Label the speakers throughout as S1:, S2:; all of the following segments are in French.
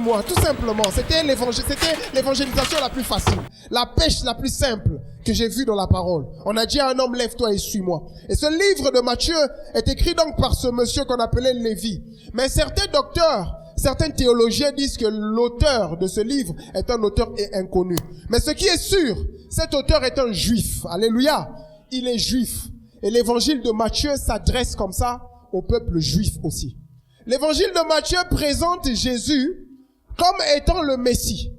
S1: suis-moi, tout simplement. C'était l'évangélisation la plus facile. La pêche la plus simple que j'ai vue dans la parole. On a dit à un homme, lève-toi et suis-moi. Et ce livre de Matthieu est écrit donc par ce monsieur qu'on appelait Lévi. Mais certains docteurs, certains théologiens disent que l'auteur de ce livre est un auteur inconnu. Mais ce qui est sûr, cet auteur est un juif. Alléluia. Il est juif. Et l'évangile de Matthieu s'adresse comme ça au peuple juif aussi. L'évangile de Matthieu présente Jésus comme étant le Messie.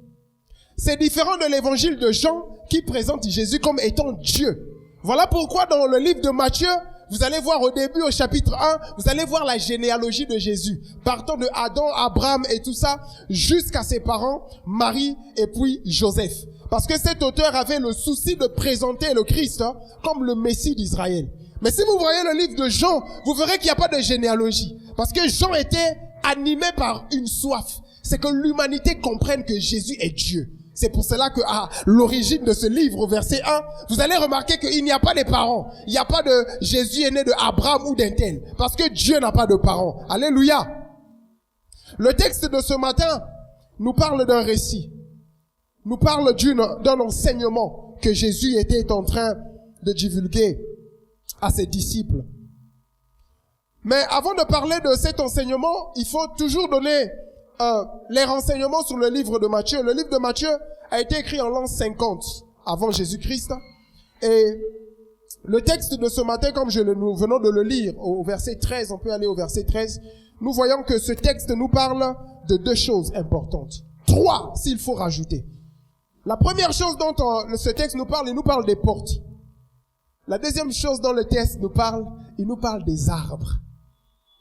S1: C'est différent de l'évangile de Jean qui présente Jésus comme étant Dieu. Voilà pourquoi dans le livre de Matthieu, vous allez voir au début, au chapitre 1, vous allez voir la généalogie de Jésus. Partant de Adam, Abraham et tout ça, jusqu'à ses parents, Marie et puis Joseph. Parce que cet auteur avait le souci de présenter le Christ comme le Messie d'Israël. Mais si vous voyez le livre de Jean, vous verrez qu'il n'y a pas de généalogie. Parce que Jean était animé par une soif. C'est que l'humanité comprenne que Jésus est Dieu. C'est pour cela que à l'origine de ce livre, au verset 1, vous allez remarquer qu'il n'y a pas de parents. Il n'y a pas de Jésus est né de Abraham ou d'un tel. Parce que Dieu n'a pas de parents. Alléluia. Le texte de ce matin nous parle d'un récit. Nous parle d'un enseignement que Jésus était en train de divulguer à ses disciples. Mais avant de parler de cet enseignement, il faut toujours donner les renseignements sur le livre de Matthieu. Le livre de Matthieu a été écrit en l'an 50 avant Jésus-Christ. Et le texte de ce matin, comme nous venons de le lire au verset 13, on peut aller au verset 13, nous voyons que ce texte nous parle de deux choses importantes. Trois, s'il faut rajouter. La première chose dont ce texte nous parle, il nous parle des portes. La deuxième chose dont le texte nous parle, il nous parle des arbres.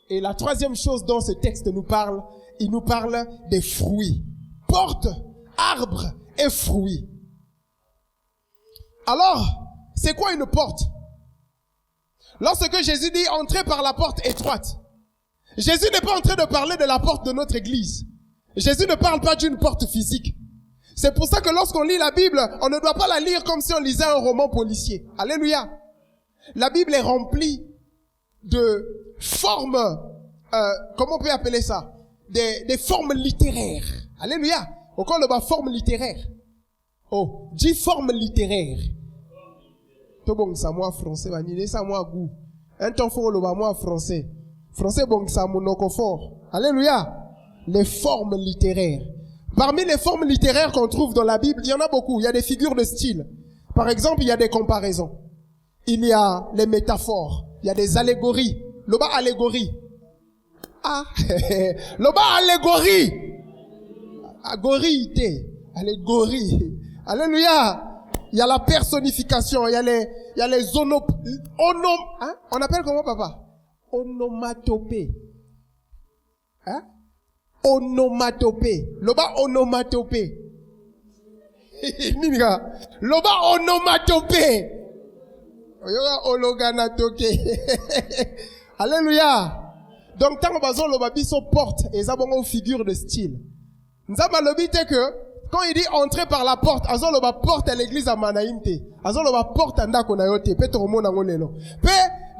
S1: Et la troisième chose dont ce texte nous parle, il nous parle des fruits. Porte, arbres et fruits. Alors, c'est quoi une porte? Lorsque Jésus dit « entrez par la porte étroite », Jésus n'est pas en train de parler de la porte de notre église. Jésus ne parle pas d'une porte physique. C'est pour ça que lorsqu'on lit la Bible, on ne doit pas la lire comme si on lisait un roman policier. Alléluia. La Bible est remplie de formes, comment on peut appeler ça? Des formes littéraires. Alléluia. Au cas où forme littéraire. Oh, dis forme littéraire. Tout bon, ça moi français, ça moi goût. Un temps faut le moi français. Français bon, ça mon fort. Alléluia. Les formes littéraires. Parmi les formes littéraires qu'on trouve dans la Bible, il y en a beaucoup. Il y a des figures de style. Par exemple, il y a des comparaisons. Il y a les métaphores. Il y a des allégories. Le bas allégorie. Ah, le bas allégorie. Allégorie. Alléluia. Il y a la personnification. Il y a les hein? On appelle comment, papa? Onomatopée. Hein? Onomatopée. Loba onomatopée. Loba onomatopée. Oyoga ologanatoke. Alléluia. Donc, tant que loba biso porte, et ça bon figure de style. Nzamba lobi te que, quand il dit entrer par la porte, azo loba porte à l'église à Manaïmte. Azo loba porte à Ndako Nayote. Pe to mona ngolelo. Pe,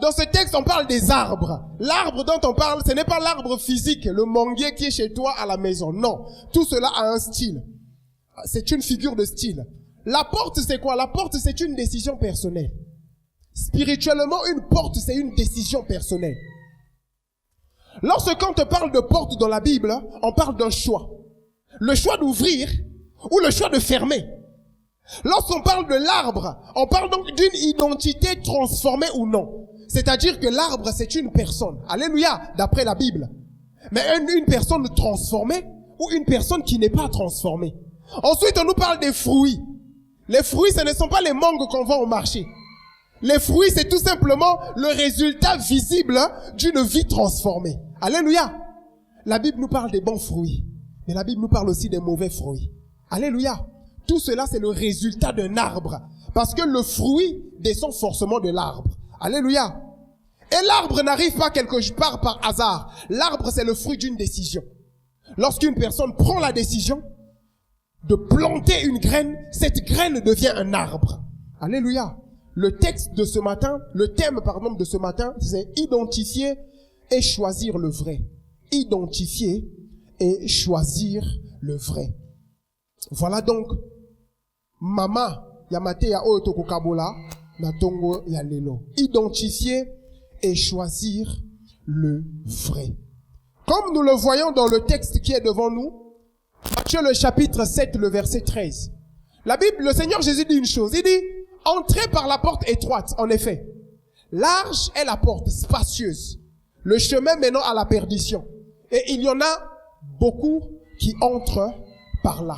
S1: dans ce texte, on parle des arbres. L'arbre dont on parle, ce n'est pas l'arbre physique, le manguier qui est chez toi à la maison. Non. Tout cela a un style. C'est une figure de style. La porte, c'est quoi? La porte, c'est une décision personnelle. Spirituellement, une porte, c'est une décision personnelle. Lorsqu'on te parle de porte dans la Bible, on parle d'un choix. Le choix d'ouvrir ou le choix de fermer. Lorsqu'on parle de l'arbre, on parle donc d'une identité transformée ou non. C'est-à-dire que l'arbre, c'est une personne. Alléluia, d'après la Bible. Mais une personne transformée ou une personne qui n'est pas transformée. Ensuite, on nous parle des fruits. Les fruits, ce ne sont pas les mangues qu'on vend au marché. Les fruits, c'est tout simplement le résultat visible d'une vie transformée. Alléluia. La Bible nous parle des bons fruits. Mais la Bible nous parle aussi des mauvais fruits. Alléluia. Tout cela, c'est le résultat d'un arbre. Parce que le fruit descend forcément de l'arbre. Alléluia. Et l'arbre n'arrive pas quelque part par hasard. L'arbre, c'est le fruit d'une décision. Lorsqu'une personne prend la décision de planter une graine, cette graine devient un arbre. Alléluia. Le texte de ce matin, le thème, de ce matin, c'est identifier et choisir le vrai. Identifier et choisir le vrai. Voilà donc Mama Yamate ya Otoko Kabola Natongo ya Lelo. Identifier et choisir le vrai. Comme nous le voyons dans le texte qui est devant nous, Matthieu le chapitre 7, le verset 13. La Bible, le Seigneur Jésus dit une chose. Il dit, entrez par la porte étroite, en effet. Large est la porte, spacieuse. Le chemin menant à la perdition. Et il y en a beaucoup qui entrent par là.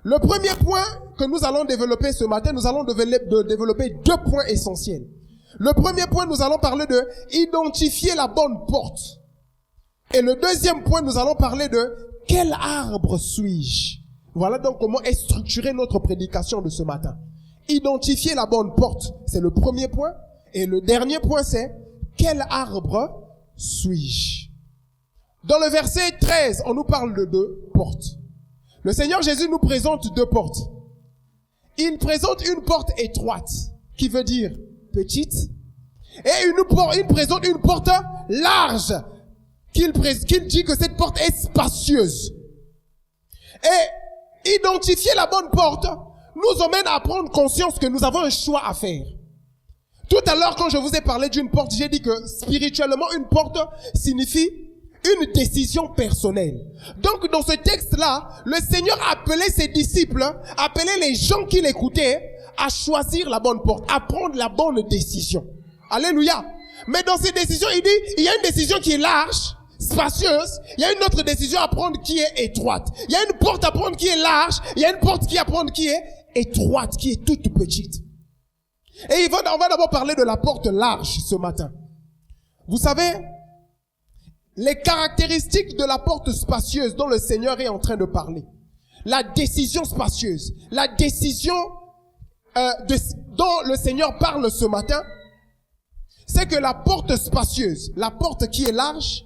S1: Le premier point que nous allons développer ce matin, nous allons développer 2 points essentiels. Le premier point, nous allons parler de identifier la bonne porte. Et le deuxième point, nous allons parler de quel arbre suis-je? Voilà donc comment est structurée notre prédication de ce matin. Identifier la bonne porte, c'est le premier point. Et le dernier point, c'est quel arbre suis-je? Dans le verset 13, on nous parle de 2 portes. Le Seigneur Jésus nous présente 2 portes. Il présente une porte étroite, qui veut dire petite, et il présente une porte large, qu'il dit que cette porte est spacieuse. Et identifier la bonne porte nous emmène à prendre conscience que nous avons un choix à faire. Tout à l'heure, quand je vous ai parlé d'une porte, j'ai dit que spirituellement, une porte signifie une décision personnelle. Donc, dans ce texte-là, le Seigneur appelait ses disciples, appelait les gens qui l'écoutaient à choisir la bonne porte, à prendre la bonne décision. Alléluia. Mais dans ces décisions, il dit, il y a une décision qui est large, spacieuse, il y a une autre décision à prendre qui est étroite. Il y a une porte à prendre qui est large, il y a une porte à prendre qui est étroite, qui est toute petite. Et on va d'abord parler de la porte large ce matin. Vous savez, les caractéristiques de la porte spacieuse dont le Seigneur est en train de parler. La décision spacieuse, la décision dont le Seigneur parle ce matin, c'est que la porte spacieuse, la porte qui est large,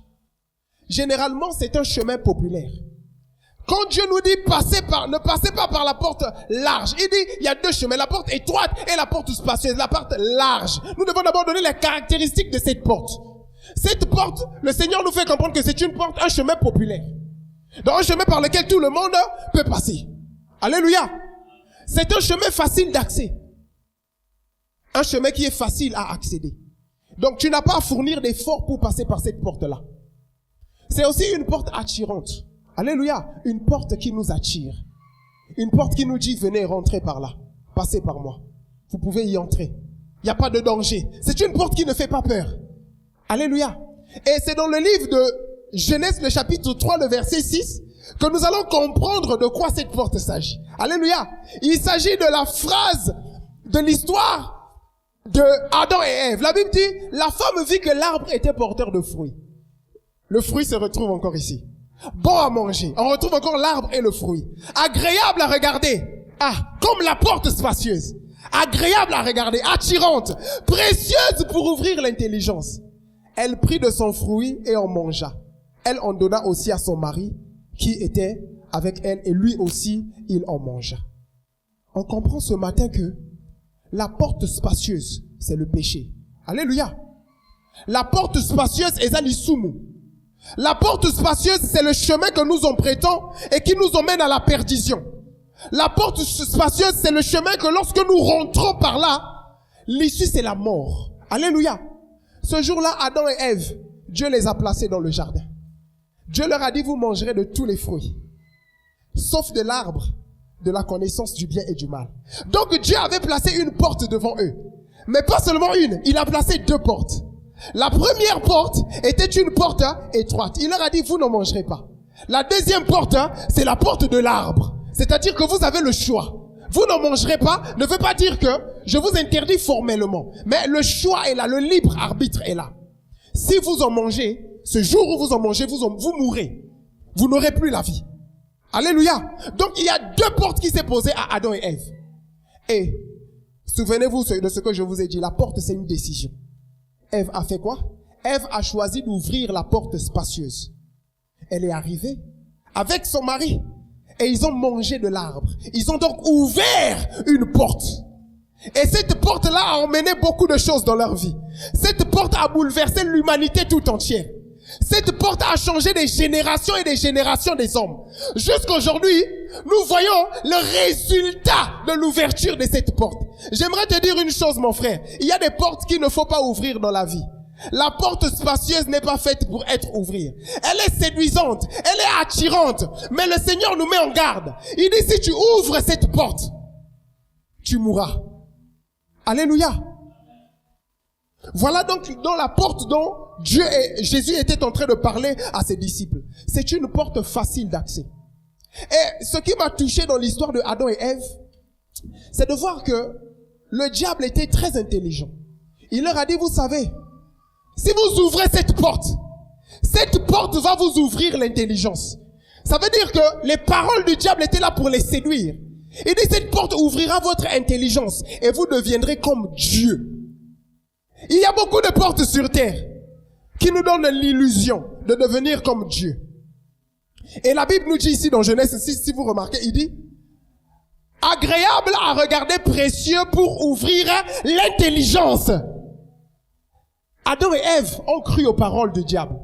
S1: généralement c'est un chemin populaire. Quand Dieu nous dit ne passez pas par la porte large, il dit il y a 2 chemins, la porte étroite et la porte spacieuse, la porte large. Nous devons d'abord donner les caractéristiques de cette porte. Cette porte, le Seigneur nous fait comprendre que c'est une porte, un chemin populaire. Donc un chemin par lequel tout le monde peut passer. Alléluia. C'est un chemin facile d'accès. Un chemin qui est facile à accéder. Donc tu n'as pas à fournir d'efforts pour passer par cette porte-là. C'est aussi une porte attirante. Alléluia. Une porte qui nous attire. Une porte qui nous dit venez rentrer par là. Passez par moi. Vous pouvez y entrer. Il n'y a pas de danger. C'est une porte qui ne fait pas peur. Alléluia. Et c'est dans le livre de Genèse, le chapitre 3, le verset 6, que nous allons comprendre de quoi cette porte s'agit. Alléluia. Il s'agit de la phrase de l'histoire de Adam et Ève. La Bible dit, la femme vit que l'arbre était porteur de fruits. Le fruit se retrouve encore ici. Bon à manger. On retrouve encore l'arbre et le fruit. Agréable à regarder. Ah, comme la porte spacieuse. Agréable à regarder, attirante, précieuse pour ouvrir l'intelligence. Elle prit de son fruit et en mangea. Elle en donna aussi à son mari qui était avec elle et lui aussi il en mangea. On comprend ce matin que la porte spacieuse, c'est le péché. Alléluia. La porte spacieuse est l'isumu. La porte spacieuse, c'est le chemin que nous empruntons et qui nous emmène à la perdition. La porte spacieuse, c'est le chemin que lorsque nous rentrons par là, l'issue c'est la mort. Alléluia. Ce jour-là, Adam et Ève, Dieu les a placés dans le jardin. Dieu leur a dit, vous mangerez de tous les fruits, sauf de l'arbre de la connaissance du bien et du mal. Donc Dieu avait placé une porte devant eux. Mais pas seulement une, il a placé 2 portes. La première porte était une porte étroite. Il leur a dit, vous n'en mangerez pas. La deuxième porte, c'est la porte de l'arbre. C'est-à-dire que vous avez le choix. Vous n'en mangerez pas ne veut pas dire que je vous interdis formellement. Mais le choix est là, le libre arbitre est là. Si vous en mangez, ce jour où vous en mangez, vous mourrez. Vous n'aurez plus la vie. Alléluia. Donc il y a 2 portes qui s'est posées à Adam et Ève. Et souvenez-vous de ce que je vous ai dit. La porte, c'est une décision. Ève a fait quoi? Ève a choisi d'ouvrir la porte spacieuse. Elle est arrivée avec son mari. Et ils ont mangé de l'arbre. Ils ont donc ouvert une porte. Et cette porte-là a emmené beaucoup de choses dans leur vie. Cette porte a bouleversé l'humanité tout entière. Cette porte a changé des générations et des générations des hommes. Jusqu'aujourd'hui, nous voyons le résultat de l'ouverture de cette porte. J'aimerais te dire une chose, mon frère. Il y a des portes qu'il ne faut pas ouvrir dans la vie. La porte spacieuse n'est pas faite pour être ouverte. Elle est séduisante, elle est attirante. Mais le Seigneur nous met en garde. Il dit, si tu ouvres cette porte, tu mourras. Alléluia. Voilà donc dans la porte dont Jésus était en train de parler à ses disciples. C'est une porte facile d'accès. Et ce qui m'a touché dans l'histoire de Adam et Ève, c'est de voir que le diable était très intelligent. Il leur a dit, vous savez, si vous ouvrez cette porte va vous ouvrir l'intelligence. Ça veut dire que les paroles du diable étaient là pour les séduire. Il dit, cette porte ouvrira votre intelligence et vous deviendrez comme Dieu. Il y a beaucoup de portes sur terre qui nous donnent l'illusion de devenir comme Dieu. Et la Bible nous dit ici dans Genèse 6, si vous remarquez, il dit, agréable à regarder, précieux pour ouvrir l'intelligence. Adam et Ève ont cru aux paroles du diable.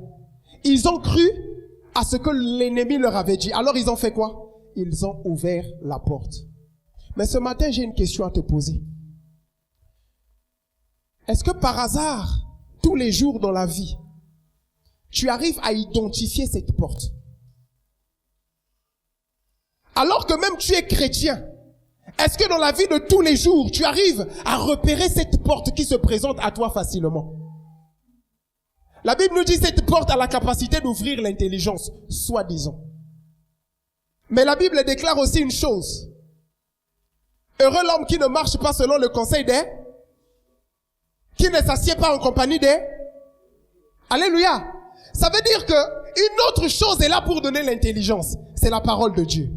S1: Ils ont cru à ce que l'ennemi leur avait dit. Alors ils ont fait quoi? Ils ont ouvert la porte. Mais ce matin, j'ai une question à te poser. Est-ce que par hasard, tous les jours dans la vie, tu arrives à identifier cette porte? Alors que même tu es chrétien, est-ce que dans la vie de tous les jours, tu arrives à repérer cette porte qui se présente à toi facilement? La Bible nous dit que cette porte a la capacité d'ouvrir l'intelligence, soi-disant. Mais la Bible déclare aussi une chose. Heureux l'homme qui ne marche pas selon le conseil des, qui ne s'assied pas en compagnie des. Alléluia. Ça veut dire que une autre chose est là pour donner l'intelligence. C'est la parole de Dieu.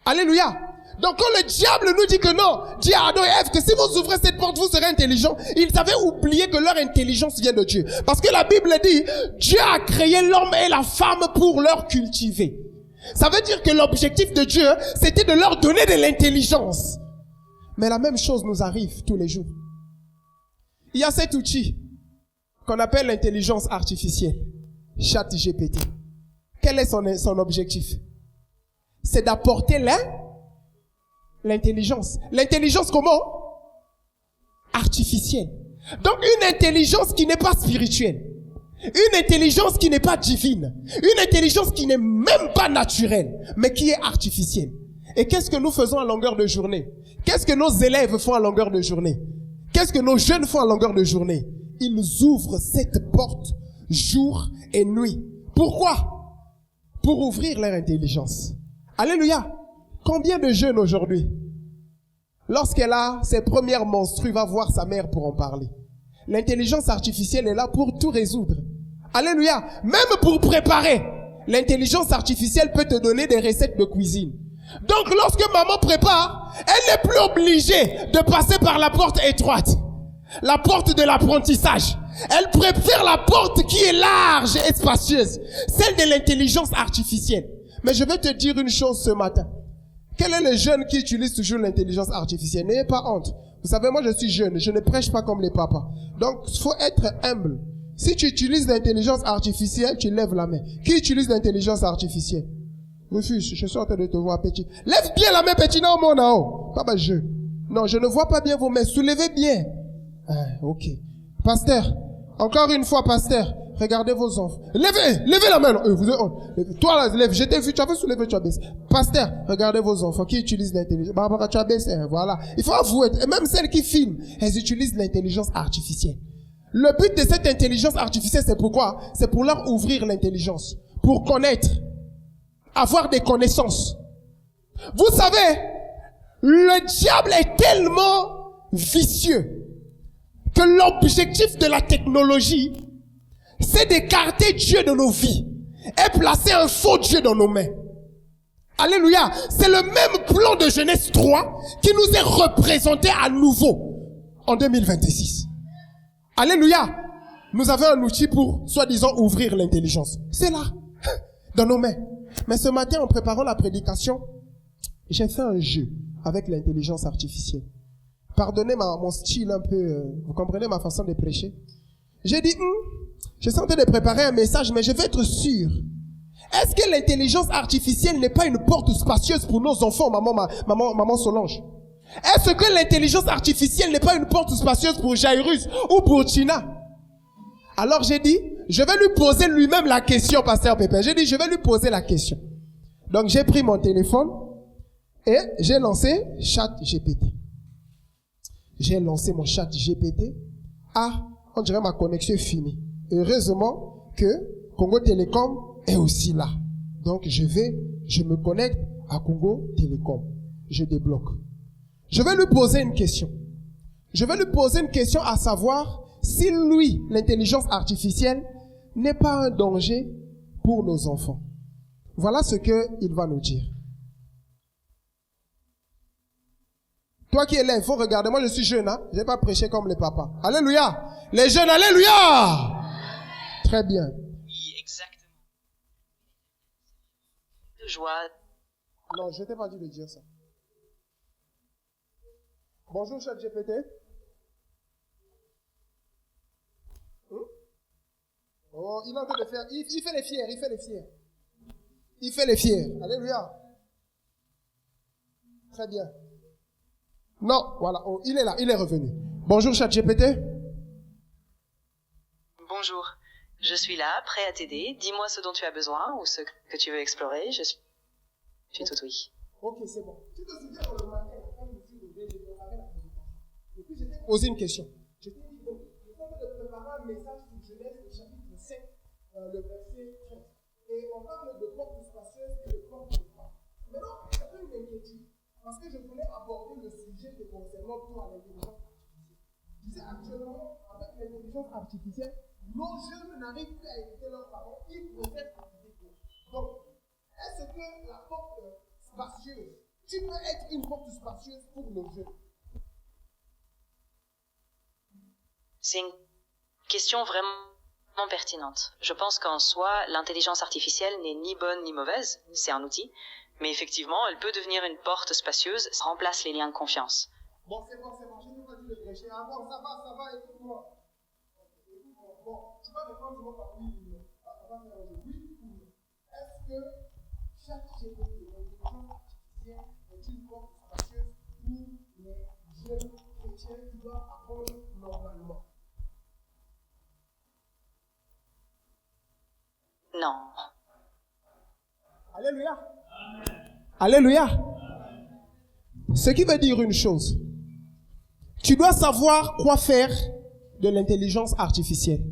S1: Alléluia. Donc quand le diable nous dit que non, dit à Adam et Ève que si vous ouvrez cette porte, vous serez intelligents, ils avaient oublié que leur intelligence vient de Dieu. Parce que la Bible dit, Dieu a créé l'homme et la femme pour leur cultiver. Ça veut dire que l'objectif de Dieu, c'était de leur donner de l'intelligence. Mais la même chose nous arrive tous les jours. Il y a cet outil qu'on appelle l'intelligence artificielle, ChatGPT. Quel est son objectif? C'est d'apporter l'intelligence. L'intelligence comment? Artificielle. Donc une intelligence qui n'est pas spirituelle. Une intelligence qui n'est pas divine. Une intelligence qui n'est même pas naturelle, mais qui est artificielle. Et qu'est-ce que nous faisons à longueur de journée? Qu'est-ce que nos élèves font à longueur de journée? Qu'est-ce que nos jeunes font à longueur de journée? Ils ouvrent cette porte jour et nuit. Pourquoi? Pour ouvrir leur intelligence. Alléluia. Combien de jeunes aujourd'hui, lorsqu'elle a ses premières menstrues, va voir sa mère pour en parler? L'intelligence artificielle est là pour tout résoudre. Alléluia. Même pour préparer, l'intelligence artificielle peut te donner des recettes de cuisine. Donc lorsque maman prépare, elle n'est plus obligée de passer par la porte étroite, la porte de l'apprentissage. Elle préfère la porte qui est large et spacieuse, celle de l'intelligence artificielle. Mais je vais te dire une chose ce matin. Quel est le jeune qui utilise toujours l'intelligence artificielle? N'ayez pas honte. Vous savez, moi je suis jeune, je ne prêche pas comme les papas. Donc il faut être humble. Si tu utilises l'intelligence artificielle, tu lèves la main. Qui utilise l'intelligence artificielle? Refuse, je suis en train de te voir petit. Lève bien la main petit, non, mon haut. Pas je. Non, je ne vois pas bien vos mains. Soulevez bien. Ah, ok. Pasteur, encore une fois, pasteur, regardez vos enfants. Levez la main. Toi là, lève. Je t'ai vu, tu avais soulevé, tu as baissé. Pasteur, regardez vos enfants qui utilisent l'intelligence. Barbara, tu as baissé, voilà. Il faut avouer, et même celles qui filment, elles utilisent l'intelligence artificielle. Le but de cette intelligence artificielle, c'est pourquoi? C'est pour leur ouvrir l'intelligence, pour connaître, avoir des connaissances. Vous savez, le diable est tellement vicieux que l'objectif de la technologie, c'est d'écarter Dieu de nos vies et placer un faux Dieu dans nos mains. Alléluia. C'est le même plan de Genèse 3 qui nous est représenté à nouveau en 2026. Alléluia. Nous avons un outil pour, soi-disant, ouvrir l'intelligence. C'est là, dans nos mains. Mais ce matin, en préparant la prédication, j'ai fait un jeu avec l'intelligence artificielle. Pardonnez mon style un peu, vous comprenez ma façon de prêcher. J'ai dit, je suis en train de préparer un message, mais je veux être sûr. Est-ce que l'intelligence artificielle n'est pas une porte spacieuse pour nos enfants, maman Solange? Est-ce que l'intelligence artificielle n'est pas une porte spacieuse pour Jairus ou pour Tina? Alors j'ai dit, je vais lui poser lui-même la question, pasteur Pépin. J'ai dit, je vais lui poser la question. Donc j'ai pris mon téléphone et j'ai lancé ChatGPT. J'ai lancé mon ChatGPT. Ah, on dirait ma connexion est finie. Heureusement que Congo Télécom est aussi là. Donc je me connecte à Congo Télécom. Je débloque. Je vais lui poser une question. Je vais lui poser une question à savoir si lui, l'intelligence artificielle, n'est pas un danger pour nos enfants. Voilà ce qu'il va nous dire. Toi qui es là, il faut regarder. Moi, je suis jeune, hein. Je n'ai pas prêché comme les papas. Alléluia. Les jeunes, alléluia. Très bien.
S2: Oui, exactement. De joie.
S1: Non, je t'ai pas dit de dire ça. Bonjour, ChatGPT. Oh, il est en train de faire. Il fait les fiers, il fait les fiers. Il fait les fiers. Alléluia. Très bien. Non, voilà. Oh, il est là, il est revenu. Bonjour, ChatGPT.
S2: Bonjour. Je suis là, prêt à t'aider. Dis-moi ce dont tu as besoin ou ce que tu veux explorer. Je suis tout oui.
S1: Ok, c'est bon. Tu te souviens dans le matin, quand je me suis levé, j'ai préparé la présentation. Et puis, je t'ai posé une question. Je t'ai dit, donc, je suis en train de préparer un message sur Genèse, le chapitre 7, le verset 13. Et on parle de porte spacieuse et de porte de croix. Maintenant, j'ai une inquiétude. Parce que je voulais aborder le sujet de concernant toi, l'intelligence artificielle. Je disais actuellement, avec l'intelligence artificielle, nos jeunes n'arrivent plus à écouter leurs parents, ils préfèrent écouter toi. Donc, est-ce que la porte spacieuse, tu peux être une porte spacieuse pour nos jeunes?
S2: C'est une question vraiment pertinente. Je pense qu'en soi, l'intelligence artificielle n'est ni bonne ni mauvaise, c'est un outil. Mais effectivement, elle peut devenir une porte spacieuse, ça remplace les liens de confiance.
S1: Bon, c'est bon, je n'ai pas dit de prêcher. Ah bon, ça va, écoute-moi. Bon, tu vas répondre moi par oui ou non. Ça va faire oui ou non. Est-ce que chaque GPT, l'intelligence artificielle, est une porte spacieuse pour les jeunes chrétiens qui doivent apprendre normalement?
S2: Non.
S1: Alléluia. Alléluia. Ce qui veut dire une chose. Tu dois savoir quoi faire de l'intelligence artificielle.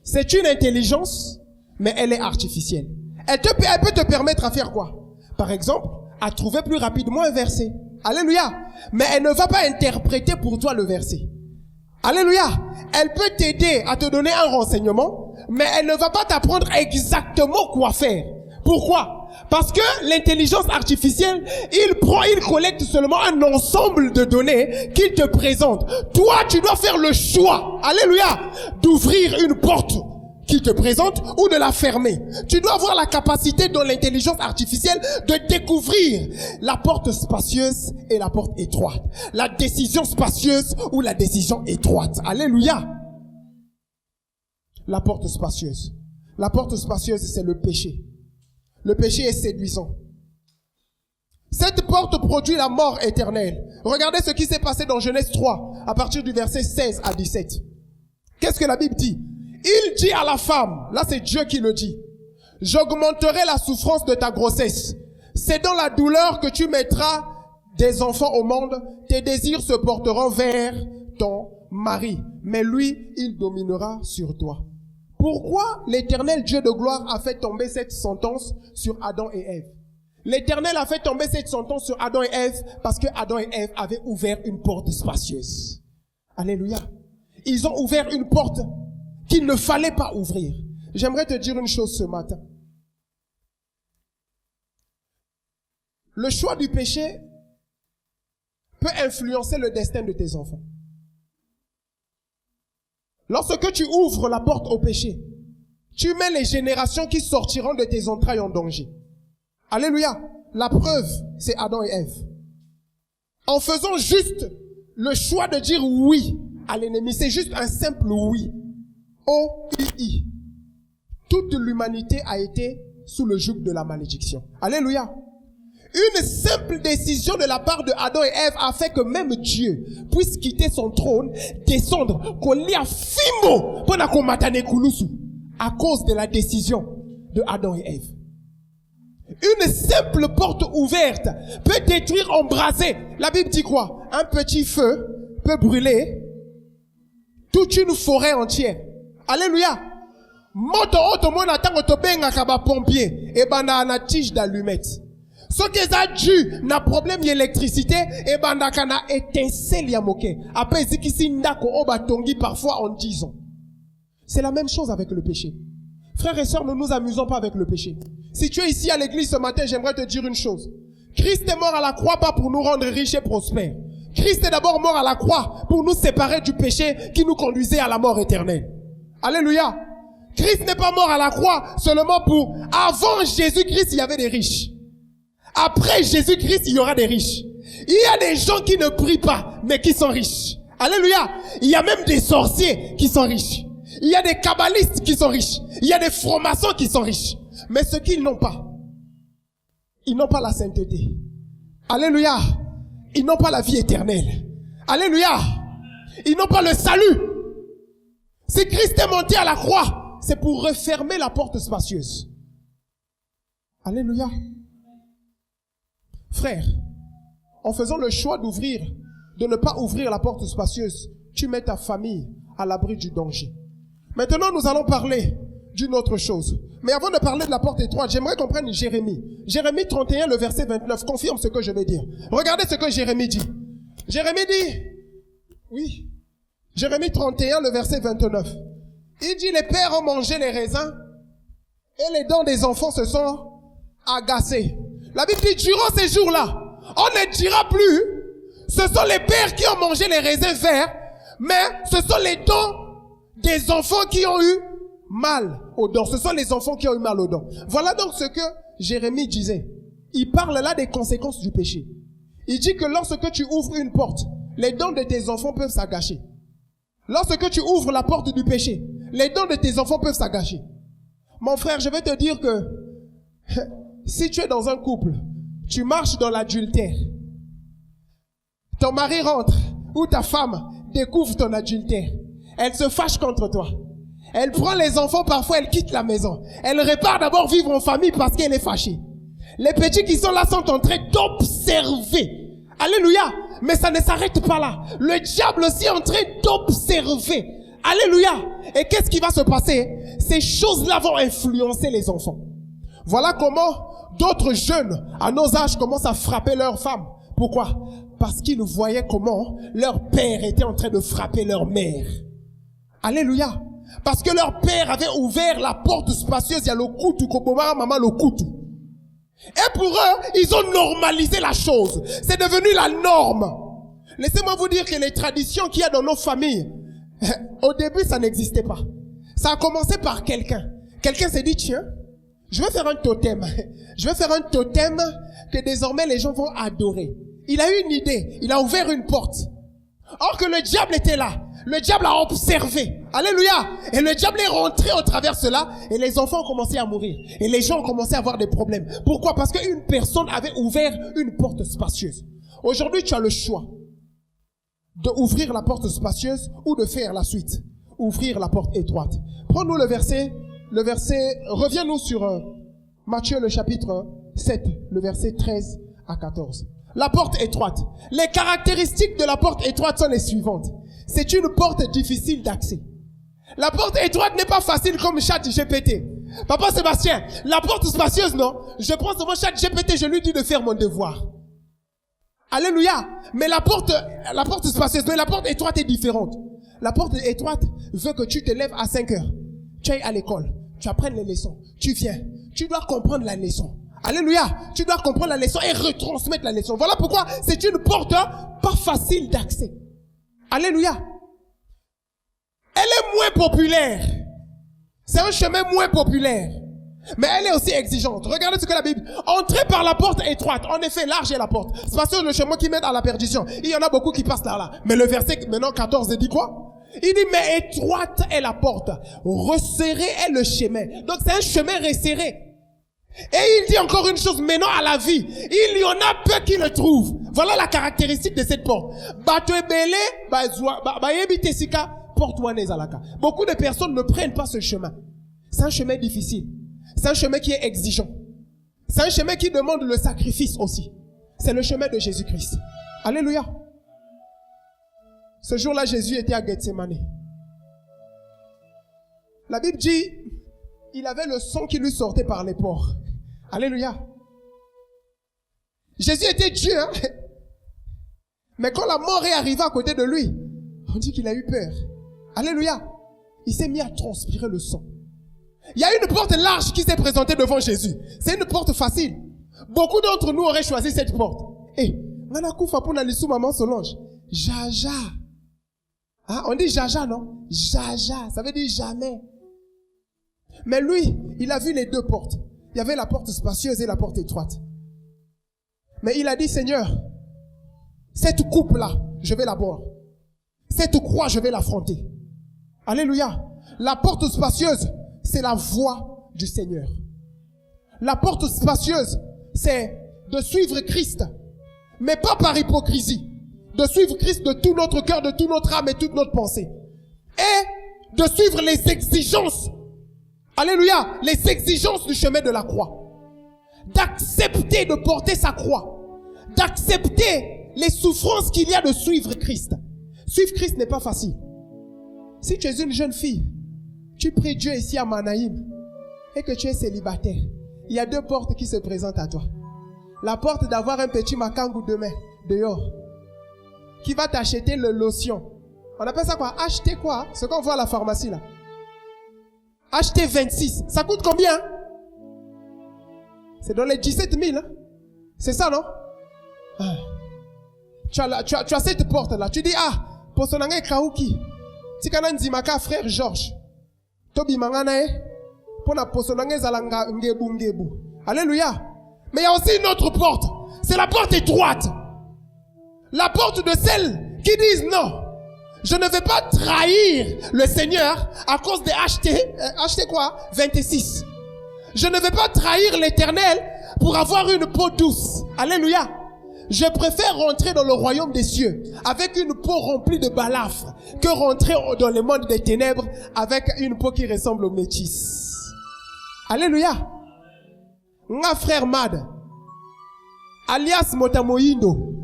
S1: C'est une intelligence, mais elle est artificielle. Elle peut te permettre à faire quoi? Par exemple, à trouver plus rapidement un verset. Alléluia. Mais elle ne va pas interpréter pour toi le verset. Alléluia. Elle peut t'aider à te donner un renseignement, mais elle ne va pas t'apprendre exactement quoi faire. Pourquoi? Parce que l'intelligence artificielle, il collecte seulement un ensemble de données qu'il te présente. Toi, tu dois faire le choix, alléluia, d'ouvrir une porte qu'il te présente ou de la fermer. Tu dois avoir la capacité dans l'intelligence artificielle de découvrir la porte spacieuse et la porte étroite. La décision spacieuse ou la décision étroite. Alléluia. La porte spacieuse. La porte spacieuse, c'est le péché. Le péché est séduisant. Cette porte produit la mort éternelle. Regardez ce qui s'est passé dans Genèse 3, à partir du verset 16 à 17. Qu'est-ce que la Bible dit? Il dit à la femme, là c'est Dieu qui le dit, j'augmenterai la souffrance de ta grossesse. C'est dans la douleur que tu mettras des enfants au monde. Tes désirs se porteront vers ton mari, mais lui, il dominera sur toi. Pourquoi l'Éternel Dieu de gloire a fait tomber cette sentence sur Adam et Ève? L'Éternel a fait tomber cette sentence sur Adam et Ève parce que Adam et Ève avaient ouvert une porte spacieuse. Alléluia. Ils ont ouvert une porte qu'il ne fallait pas ouvrir. J'aimerais te dire une chose ce matin. Le choix du péché peut influencer le destin de tes enfants. Lorsque tu ouvres la porte au péché, tu mets les générations qui sortiront de tes entrailles en danger. Alléluia. La preuve, c'est Adam et Ève. En faisant juste le choix de dire oui à l'ennemi, c'est juste un simple oui. O-U-I. Toute l'humanité a été sous le joug de la malédiction. Alléluia. Une simple décision de la part de Adam et Ève a fait que même Dieu puisse quitter son trône, descendre, coller fimo pour à cause de la décision de Adam et Ève. Une simple porte ouverte peut détruire, embraser. La Bible dit quoi? Un petit feu peut brûler toute une forêt entière. Alléluia. Moto auto mona tango to benga kaba pompier et banda na tige d'allumette. Ce qui est dû na problème d'électricité et banda kana étincelle ya moke. Après zikisi ndako obatongi parfois en 10 ans. C'est la même chose avec le péché. Frères et sœurs, ne nous amusons pas avec le péché. Si tu es ici à l'église ce matin, j'aimerais te dire une chose. Christ est mort à la croix pas pour nous rendre riches et prospères. Christ est d'abord mort à la croix pour nous séparer du péché qui nous conduisait à la mort éternelle. Alléluia. Christ n'est pas mort à la croix seulement pour... Avant Jésus-Christ, il y avait des riches. Après Jésus-Christ, il y aura des riches. Il y a des gens qui ne prient pas, mais qui sont riches. Alléluia. Il y a même des sorciers qui sont riches. Il y a des kabbalistes qui sont riches. Il y a des francs-maçons qui sont riches. Mais ce qu'ils n'ont pas, ils n'ont pas la sainteté. Alléluia. Ils n'ont pas la vie éternelle. Alléluia. Ils n'ont pas le salut. Si Christ est monté à la croix, c'est pour refermer la porte spacieuse. Alléluia. Frère, en faisant le choix de ne pas ouvrir la porte spacieuse, tu mets ta famille à l'abri du danger. Maintenant, nous allons parler d'une autre chose. Mais avant de parler de la porte étroite, j'aimerais qu'on prenne Jérémie. Jérémie 31, le verset 29, confirme ce que je vais dire. Regardez ce que Jérémie dit. Jérémie dit, oui, Jérémie 31, le verset 29. Il dit, les pères ont mangé les raisins et les dents des enfants se sont agacées. La Bible dit, durant ces jours-là, on ne dira plus, ce sont les pères qui ont mangé les raisins verts, mais ce sont les dents des enfants qui ont eu mal aux dents. Ce sont les enfants qui ont eu mal aux dents. Voilà donc ce que Jérémie disait. Il parle là des conséquences du péché. Il dit que lorsque tu ouvres une porte, les dents de tes enfants peuvent s'agacher. Lorsque tu ouvres la porte du péché, les dents de tes enfants peuvent s'agacher. Mon frère, je vais te dire que si tu es dans un couple, tu marches dans l'adultère, ton mari rentre ou ta femme découvre ton adultère, elle se fâche contre toi. Elle prend les enfants, parfois elle quitte la maison. Elle repart d'abord vivre en famille parce qu'elle est fâchée. Les petits qui sont là sont en train d'observer. Alléluia. Mais ça ne s'arrête pas là. Le diable aussi est en train d'observer. Alléluia. Et qu'est-ce qui va se passer? Ces choses-là vont influencer les enfants. Voilà comment d'autres jeunes à nos âges commencent à frapper leurs femmes. Pourquoi? Parce qu'ils voyaient comment leur père était en train de frapper leur mère. Alléluia. Parce que leur père avait ouvert la porte spacieuse, il y a le koutou, koboma, maman, le koutou. Et pour eux, ils ont normalisé la chose. C'est devenu la norme. Laissez-moi vous dire que les traditions qu'il y a dans nos familles, au début, ça n'existait pas. Ça a commencé par quelqu'un. Quelqu'un s'est dit, tiens, je vais faire un totem. Je vais faire un totem que désormais les gens vont adorer. Il a eu une idée. Il a ouvert une porte. Or que le diable était là. Le diable a observé. Alléluia. Et le diable est rentré au travers de cela. Et les enfants ont commencé à mourir. Et les gens ont commencé à avoir des problèmes. Pourquoi? Parce qu'une personne avait ouvert une porte spacieuse. Aujourd'hui, tu as le choix d'ouvrir la porte spacieuse ou de faire la suite. Ouvrir la porte étroite. Prends-nous le verset, reviens-nous sur Matthieu le chapitre 7, le verset 13 à 14. La porte étroite. Les caractéristiques de la porte étroite sont les suivantes. C'est une porte difficile d'accès. La porte étroite n'est pas facile comme ChatGPT. Papa Sébastien, la porte spacieuse, non? Je prends souvent ChatGPT, je lui dis de faire mon devoir. Alléluia. Mais la porte spacieuse, mais la porte étroite est différente. La porte étroite veut que tu te lèves à 5 heures. Tu ailles à l'école. Tu apprennes les leçons. Tu viens. Tu dois comprendre la leçon. Alléluia. Tu dois comprendre la leçon et retransmettre la leçon. Voilà pourquoi c'est une porte pas facile d'accès. Alléluia. Elle est moins populaire. C'est un chemin moins populaire. Mais elle est aussi exigeante. Regardez ce que la Bible dit. Entrez par la porte étroite. En effet, large est la porte. C'est parce que le chemin qui mène à la perdition. Il y en a beaucoup qui passent là. Mais le verset maintenant 14 dit quoi? Il dit, mais étroite est la porte, resserré est le chemin. Donc c'est un chemin resserré. Et il dit encore une chose, maintenant à la vie, il y en a peu qui le trouvent. Voilà la caractéristique de cette porte. Beaucoup de personnes ne prennent pas ce chemin. C'est un chemin difficile. C'est un chemin qui est exigeant. C'est un chemin qui demande le sacrifice aussi. C'est le chemin de Jésus-Christ. Alléluia. Ce jour-là, Jésus était à Gethsemane. La Bible dit, il avait le sang qui lui sortait par les pores. Alléluia. Jésus était Dieu, hein? Mais quand la mort est arrivée à côté de lui, on dit qu'il a eu peur. Alléluia. Il s'est mis à transpirer le sang. Il y a une porte large qui s'est présentée devant Jésus. C'est une porte facile. Beaucoup d'entre nous auraient choisi cette porte. Maman Solange. Jaja. Ah, on dit Jaja, non? Jaja, ça veut dire jamais. Mais lui, il a vu les deux portes. Il y avait la porte spacieuse et la porte étroite. Mais il a dit, Seigneur, cette coupe-là, je vais la boire. Cette croix, je vais l'affronter. Alléluia. La porte spacieuse, c'est la voix du Seigneur. La porte spacieuse, c'est de suivre Christ. Mais pas par hypocrisie. De suivre Christ de tout notre cœur, de toute notre âme et toute notre pensée. Et de suivre les exigences. Alléluia. Les exigences du chemin de la croix. D'accepter de porter sa croix. D'accepter les souffrances qu'il y a de suivre Christ. Suivre Christ n'est pas facile. Si tu es une jeune fille, tu pries Dieu ici à Manaïm et que tu es célibataire, il y a deux portes qui se présentent à toi. La porte d'avoir un petit makangou demain, dehors, qui va t'acheter le lotion. On appelle ça quoi? Acheter quoi? Ce qu'on voit à la pharmacie là. Acheter 26. Ça coûte combien? C'est dans les 17 000. Hein? C'est ça, non? Ah. Tu as cette porte là. Tu dis, ah, pour son angé Kauki. Tikana nzimaka frère Georges. Tobi mangana pour na posonangé zalanga ngebu. Alléluia. Mais il y a aussi une autre porte. C'est la porte étroite. La porte de celles qui disent non. Je ne vais pas trahir le Seigneur à cause de acheter quoi? 26. Je ne vais pas trahir l'Éternel pour avoir une peau douce. Alléluia. Je préfère rentrer dans le royaume des cieux avec une peau remplie de balafre que rentrer dans le monde des ténèbres avec une peau qui ressemble au métis. Alléluia. Nga frère Mad, alias Motamoindo,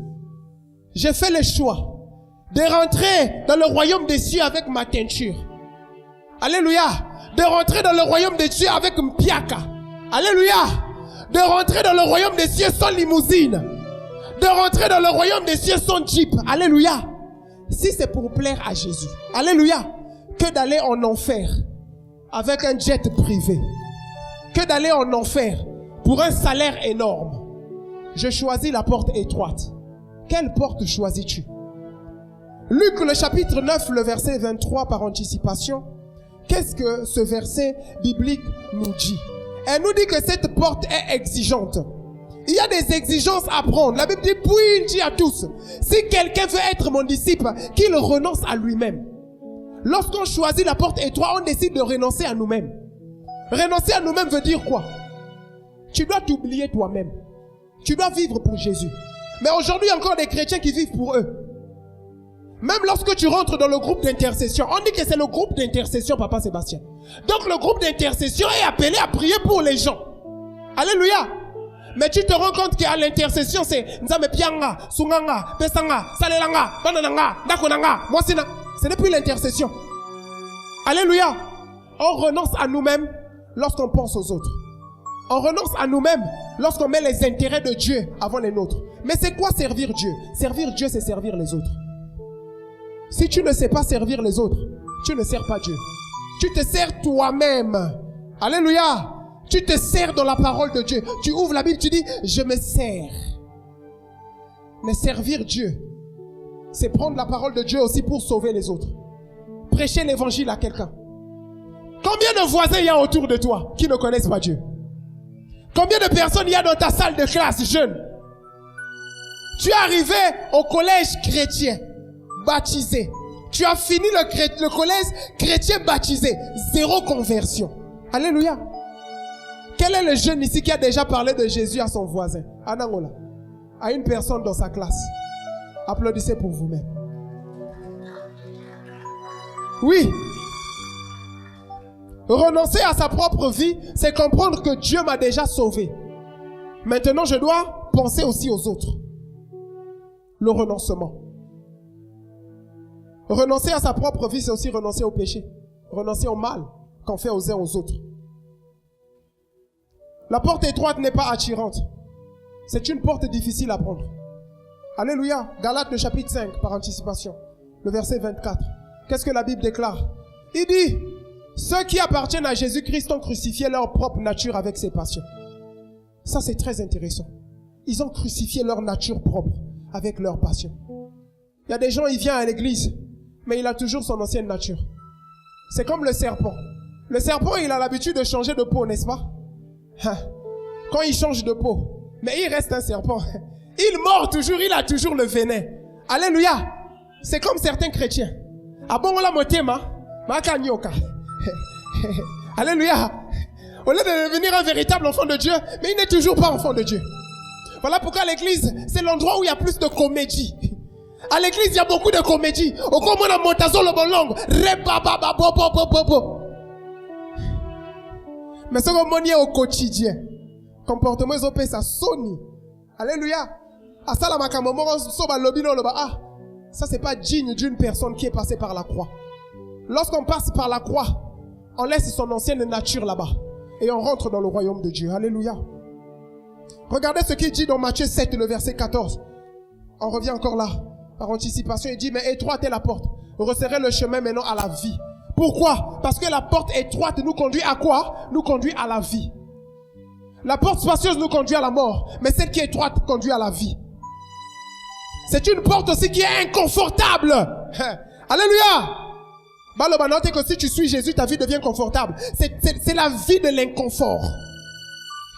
S1: j'ai fait le choix de rentrer dans le royaume des cieux avec ma teinture. Alléluia. De rentrer dans le royaume des cieux avec Mpiaka. Alléluia. De rentrer dans le royaume des cieux sans limousine. De rentrer dans le royaume des cieux sans jeep. Alléluia. Si c'est pour plaire à Jésus. Alléluia. Que d'aller en enfer avec un jet privé. Que d'aller en enfer pour un salaire énorme. Je choisis la porte étroite. Quelle porte choisis-tu? Luc le chapitre 9, le verset 23 par anticipation. Qu'est-ce que ce verset biblique nous dit? Elle nous dit que cette porte est exigeante. Il y a des exigences à prendre. La Bible dit, puis il dit à tous, si quelqu'un veut être mon disciple, qu'il renonce à lui-même. Lorsqu'on choisit la porte étroite, on décide de renoncer à nous-mêmes. Renoncer à nous-mêmes veut dire quoi? Tu dois t'oublier toi-même. Tu dois vivre pour Jésus. Mais aujourd'hui, il y a encore des chrétiens qui vivent pour eux. Même lorsque tu rentres dans le groupe d'intercession, on dit que c'est le groupe d'intercession, Papa Sébastien. Donc le groupe d'intercession est appelé à prier pour les gens. Alléluia. Mais tu te rends compte qu'à l'intercession, c'est Nzame Pianga, Sunganga, Pesanga, Salelanga, Banananga, Dakonanga, Mwasina. Ce n'est plus l'intercession. Alléluia. On renonce à nous-mêmes lorsqu'on pense aux autres. On renonce à nous-mêmes lorsqu'on met les intérêts de Dieu avant les nôtres. Mais c'est quoi servir Dieu? Servir Dieu, c'est servir les autres. Si tu ne sais pas servir les autres, tu ne sers pas Dieu. Tu te sers toi-même. Alléluia. Tu te sers dans la parole de Dieu. Tu ouvres la Bible, tu dis, je me sers. Mais servir Dieu, c'est prendre la parole de Dieu aussi pour sauver les autres. Prêcher l'évangile à quelqu'un. Combien de voisins il y a autour de toi qui ne connaissent pas Dieu? Combien de personnes il y a dans ta salle de classe jeune? Tu es arrivé au collège chrétien, baptisé. Tu as fini le collège chrétien baptisé. 0 conversion. Alléluia. Quel est le jeune ici qui a déjà parlé de Jésus à son voisin? Anangola. À une personne dans sa classe. Applaudissez pour vous-même. Oui. Renoncer à sa propre vie, c'est comprendre que Dieu m'a déjà sauvé. Maintenant, je dois penser aussi aux autres. Le renoncement. Renoncer à sa propre vie, c'est aussi renoncer au péché. Renoncer au mal qu'on fait aux uns aux autres. La porte étroite n'est pas attirante. C'est une porte difficile à prendre. Alléluia. Galates le chapitre 5, par anticipation. Le verset 24. Qu'est-ce que la Bible déclare? Il dit, ceux qui appartiennent à Jésus-Christ ont crucifié leur propre nature avec ses passions. Ça, c'est très intéressant. Ils ont crucifié leur nature propre avec leurs passions. Il y a des gens, ils viennent à l'église, mais il a toujours son ancienne nature. C'est comme le serpent. Le serpent, il a l'habitude de changer de peau, n'est-ce pas? Quand il change de peau, mais il reste un serpent. Il mord toujours, il a toujours le venin. Alléluia. C'est comme certains chrétiens. Ah bon, on l'a moté, Alléluia. Au lieu de devenir un véritable enfant de Dieu, mais il n'est toujours pas enfant de Dieu. Voilà pourquoi l'église, c'est l'endroit où il y a plus de comédie. À l'église, il y a beaucoup de comédie. Au comment on a monté sur le bon langue. Mais ce qu'on est au quotidien. Comportement ils ça sonne. Alléluia. Ah ça c'est pas digne d'une personne qui est passée par la croix. Lorsqu'on passe par la croix, on laisse son ancienne nature là-bas et on rentre dans le royaume de Dieu. Alléluia. Regardez ce qu'il dit dans Matthieu 7, le verset 14. On revient encore là. Par anticipation, il dit, mais étroite est la porte. Resserrez le chemin maintenant à la vie. Pourquoi? Parce que la porte étroite nous conduit à quoi? Nous conduit à la vie. La porte spacieuse nous conduit à la mort, mais celle qui est étroite conduit à la vie. C'est une porte aussi qui est inconfortable. Alléluia. Notez que si tu suis Jésus, ta vie devient confortable. C'est la vie de l'inconfort.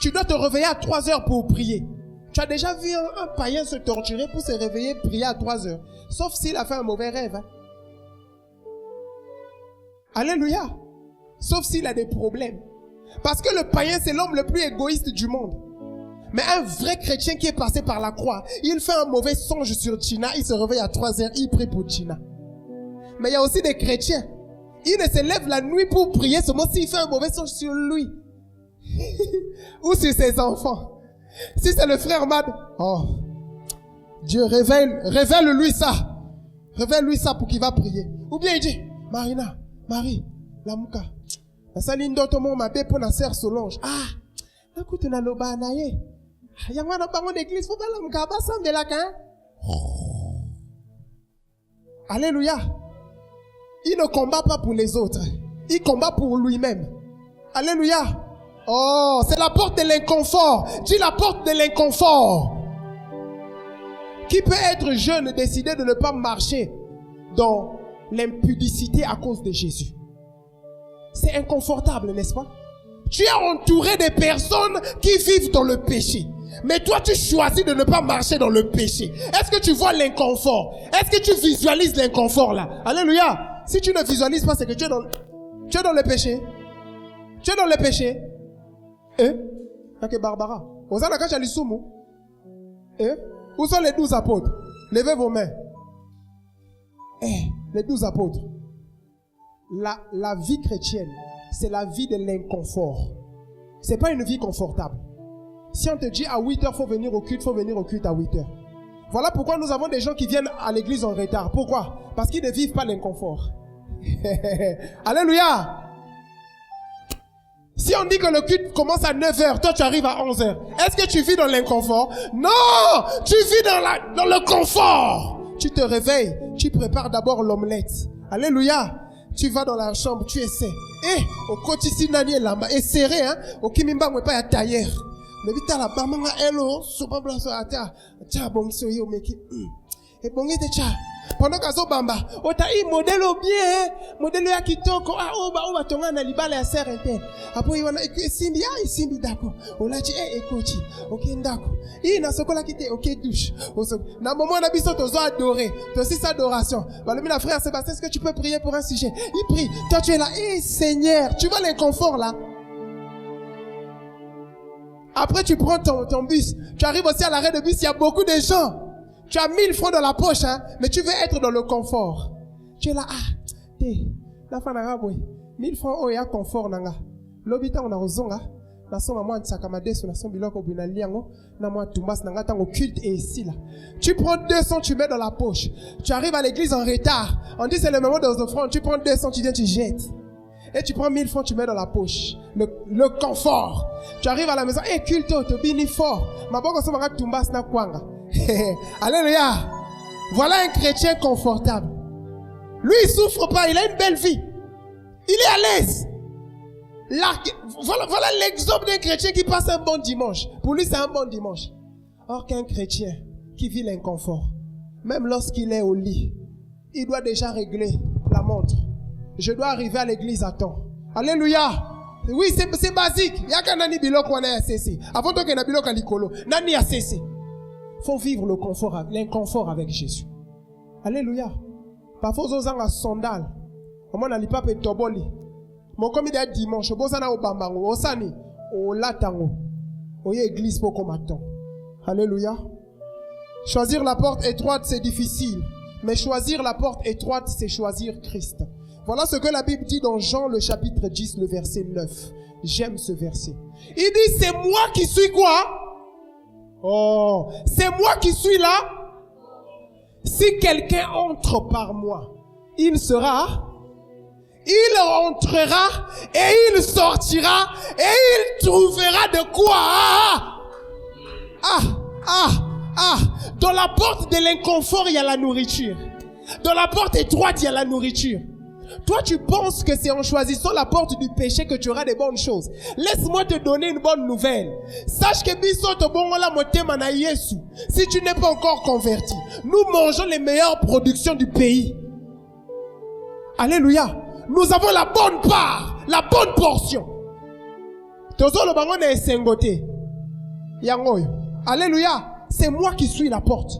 S1: Tu dois te réveiller à 3 heures pour prier. Tu as déjà vu un païen se torturer pour se réveiller, prier à 3 heures. Sauf s'il a fait un mauvais rêve. Alléluia. Sauf s'il a des problèmes. Parce que le païen, c'est l'homme le plus égoïste du monde. Mais un vrai chrétien qui est passé par la croix, il fait un mauvais songe sur Tina, il se réveille à 3 heures, il prie pour Tina. Mais il y a aussi des chrétiens. Ils ne se lèvent la nuit pour prier seulement s'il fait un mauvais songe sur lui. Ou sur ses enfants. Si c'est le frère Mad, oh, Dieu révèle-lui ça. Révèle-lui ça pour qu'il va prier. Ou bien il dit, Marina, Marie, la mouka. La saline d'automon m'a bé pour la serre Solange. Ah, écoute, on a le banaye. Il y a un baron d'église, faut pas la mouka, pas ça, mais la can. Alléluia. Il ne combat pas pour les autres. Il combat pour lui-même. Alléluia. Oh, c'est la porte de l'inconfort. Dis la porte de l'inconfort. Qui peut être jeune et décider de ne pas marcher dans l'impudicité à cause de Jésus? C'est inconfortable, n'est-ce pas? Tu es entouré de personnes qui vivent dans le péché. Mais toi, tu choisis de ne pas marcher dans le péché. Est-ce que tu vois l'inconfort? Est-ce que tu visualises l'inconfort là? Alléluia. Si tu ne visualises pas, c'est que tu es dans le péché. Tu es dans le péché. Ok, Barbara. Où sont les 12 apôtres? Levez vos mains. Les 12 apôtres. La vie chrétienne, c'est la vie de l'inconfort. C'est pas une vie confortable. Si on te dit à 8 heures, faut venir au culte à 8 heures. Voilà pourquoi nous avons des gens qui viennent à l'église en retard. Pourquoi? Parce qu'ils ne vivent pas l'inconfort. Alléluia. Si on dit que le culte commence à 9 heures, toi tu arrives à 11 heures. Est-ce que tu vis dans l'inconfort? Non! Tu vis dans le confort. Tu te réveilles, tu prépares d'abord l'omelette. Alléluia. Tu vas dans la chambre, tu essaies. Au quotidien, et serré, hein? Au kimimba, on pas à tailleur. Mais vite la maman hello, super blaso ata. Tiens bon so yo meki. Et bon, il était tcha. Pendant qu'à Zobamba, on t'a dit modèle au bien, modèle à Kitoko, ah, on va tomber dans les balles à serre interne. Après, on a Simbi, ah, Simbi, d'accord. On a dit, écoute, ok, d'accord. Il n'a pas quitté, ok, douche. Dans le moment où on a besoin de adorer, de aussi sa adoration. Le frère Sébastien, est-ce que tu peux prier pour un sujet? Il prie. Toi, tu es là, Seigneur, tu vois l'inconfort là? Après, tu prends ton bus. Tu arrives aussi à l'arrêt de bus, il y a beaucoup de gens. Tu as 1000 francs dans la poche, hein, mais tu veux être dans le confort. Tu es là, la fin n'a 1000 francs, il y a confort, nanga. L'obita, on a raison, là. Na soma moi nsakamade sur na son biloko binaliango na moi tumbas nanga tango culte et ici là. Tu prends 200, tu mets dans la poche. Tu arrives à l'église en retard. On dit c'est le moment des offrandes. Tu prends 200, tu viens, tu jettes. Et tu prends 1000 francs, tu mets dans la poche. Le confort. Tu arrives à la maison, culto, te bini fort. Ma bonne soma tumbas na kwanga. Alléluia. Voilà un chrétien confortable. Lui, il souffre pas, il a une belle vie. Il est à l'aise. Voilà l'exemple d'un chrétien qui passe un bon dimanche. Pour lui, c'est un bon dimanche. Or qu'un chrétien qui vit l'inconfort, même lorsqu'il est au lit, il doit déjà régler la montre. Je dois arriver à l'église à temps. Alléluia. Oui, c'est basique. Il y a qu'un nani biloko wana ya cessé. Avant toi qu'il y a biloko likolo, nani a cessé. Faut vivre l'inconfort avec Jésus. Alléluia. Parfois, on a un sandal. On a pas de toboli. Mon comme il est dimanche, bozana obambango, osani, o latango. Oye église pour combattant. Alléluia. Choisir la porte étroite, c'est difficile. Mais choisir la porte étroite, c'est choisir Christ. Voilà ce que la Bible dit dans Jean, le chapitre 10, le verset 9. J'aime ce verset. Il dit, c'est moi qui suis quoi? Oh, c'est moi qui suis là. Si quelqu'un entre par moi, il entrera et il sortira et il trouvera de quoi? Dans la porte de l'inconfort, il y a la nourriture. Dans la porte étroite, il y a la nourriture. Toi, tu penses que c'est en choisissant la porte du péché que tu auras des bonnes choses. Laisse-moi te donner une bonne nouvelle. Sache que si tu n'es pas encore converti, nous mangeons les meilleures productions du pays. Alléluia. Nous avons la bonne part, la bonne portion. Alléluia. C'est moi qui suis la porte.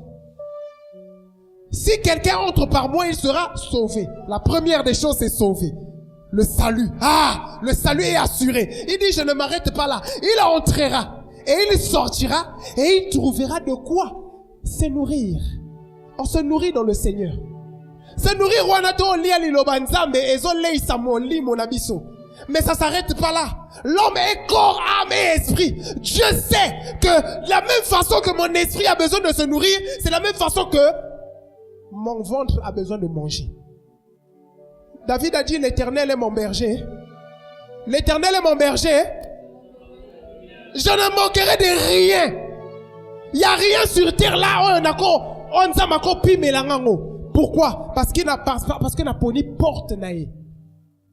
S1: Si quelqu'un entre par moi, il sera sauvé. La première des choses, c'est sauver. Le salut. Le salut est assuré. Il dit, je ne m'arrête pas là. Il entrera et il sortira et il trouvera de quoi se nourrir. On se nourrit dans le Seigneur. Se nourrir, mais ça s'arrête pas là. L'homme est corps, âme et esprit. Dieu sait que de la même façon que mon esprit a besoin de se nourrir, c'est la même façon que mon ventre a besoin de manger. David a dit, l'Éternel est mon berger. L'Éternel est mon berger. Je ne manquerai de rien. Il n'y a rien sur terre là. Pourquoi? Parce qu'il n'a pas ni porte naïe.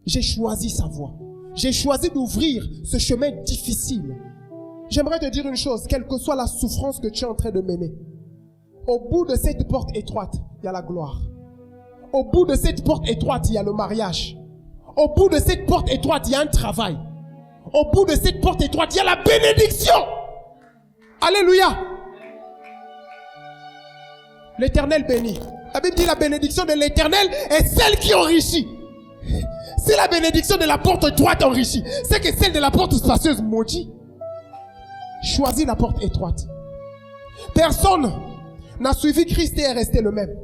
S1: J'ai choisi sa voie. J'ai choisi d'ouvrir ce chemin difficile. J'aimerais te dire une chose, quelle que soit la souffrance que tu es en train de mener. Au bout de cette porte étroite, il y a la gloire. Au bout de cette porte étroite, il y a le mariage. Au bout de cette porte étroite, il y a un travail. Au bout de cette porte étroite, il y a la bénédiction. Alléluia. L'Éternel bénit. La Bible dit la bénédiction de l'Éternel est celle qui enrichit. Si la bénédiction de la porte étroite enrichit, c'est que celle de la porte spacieuse maudit. Choisis la porte étroite. Personne n'a suivi Christ et est resté le même.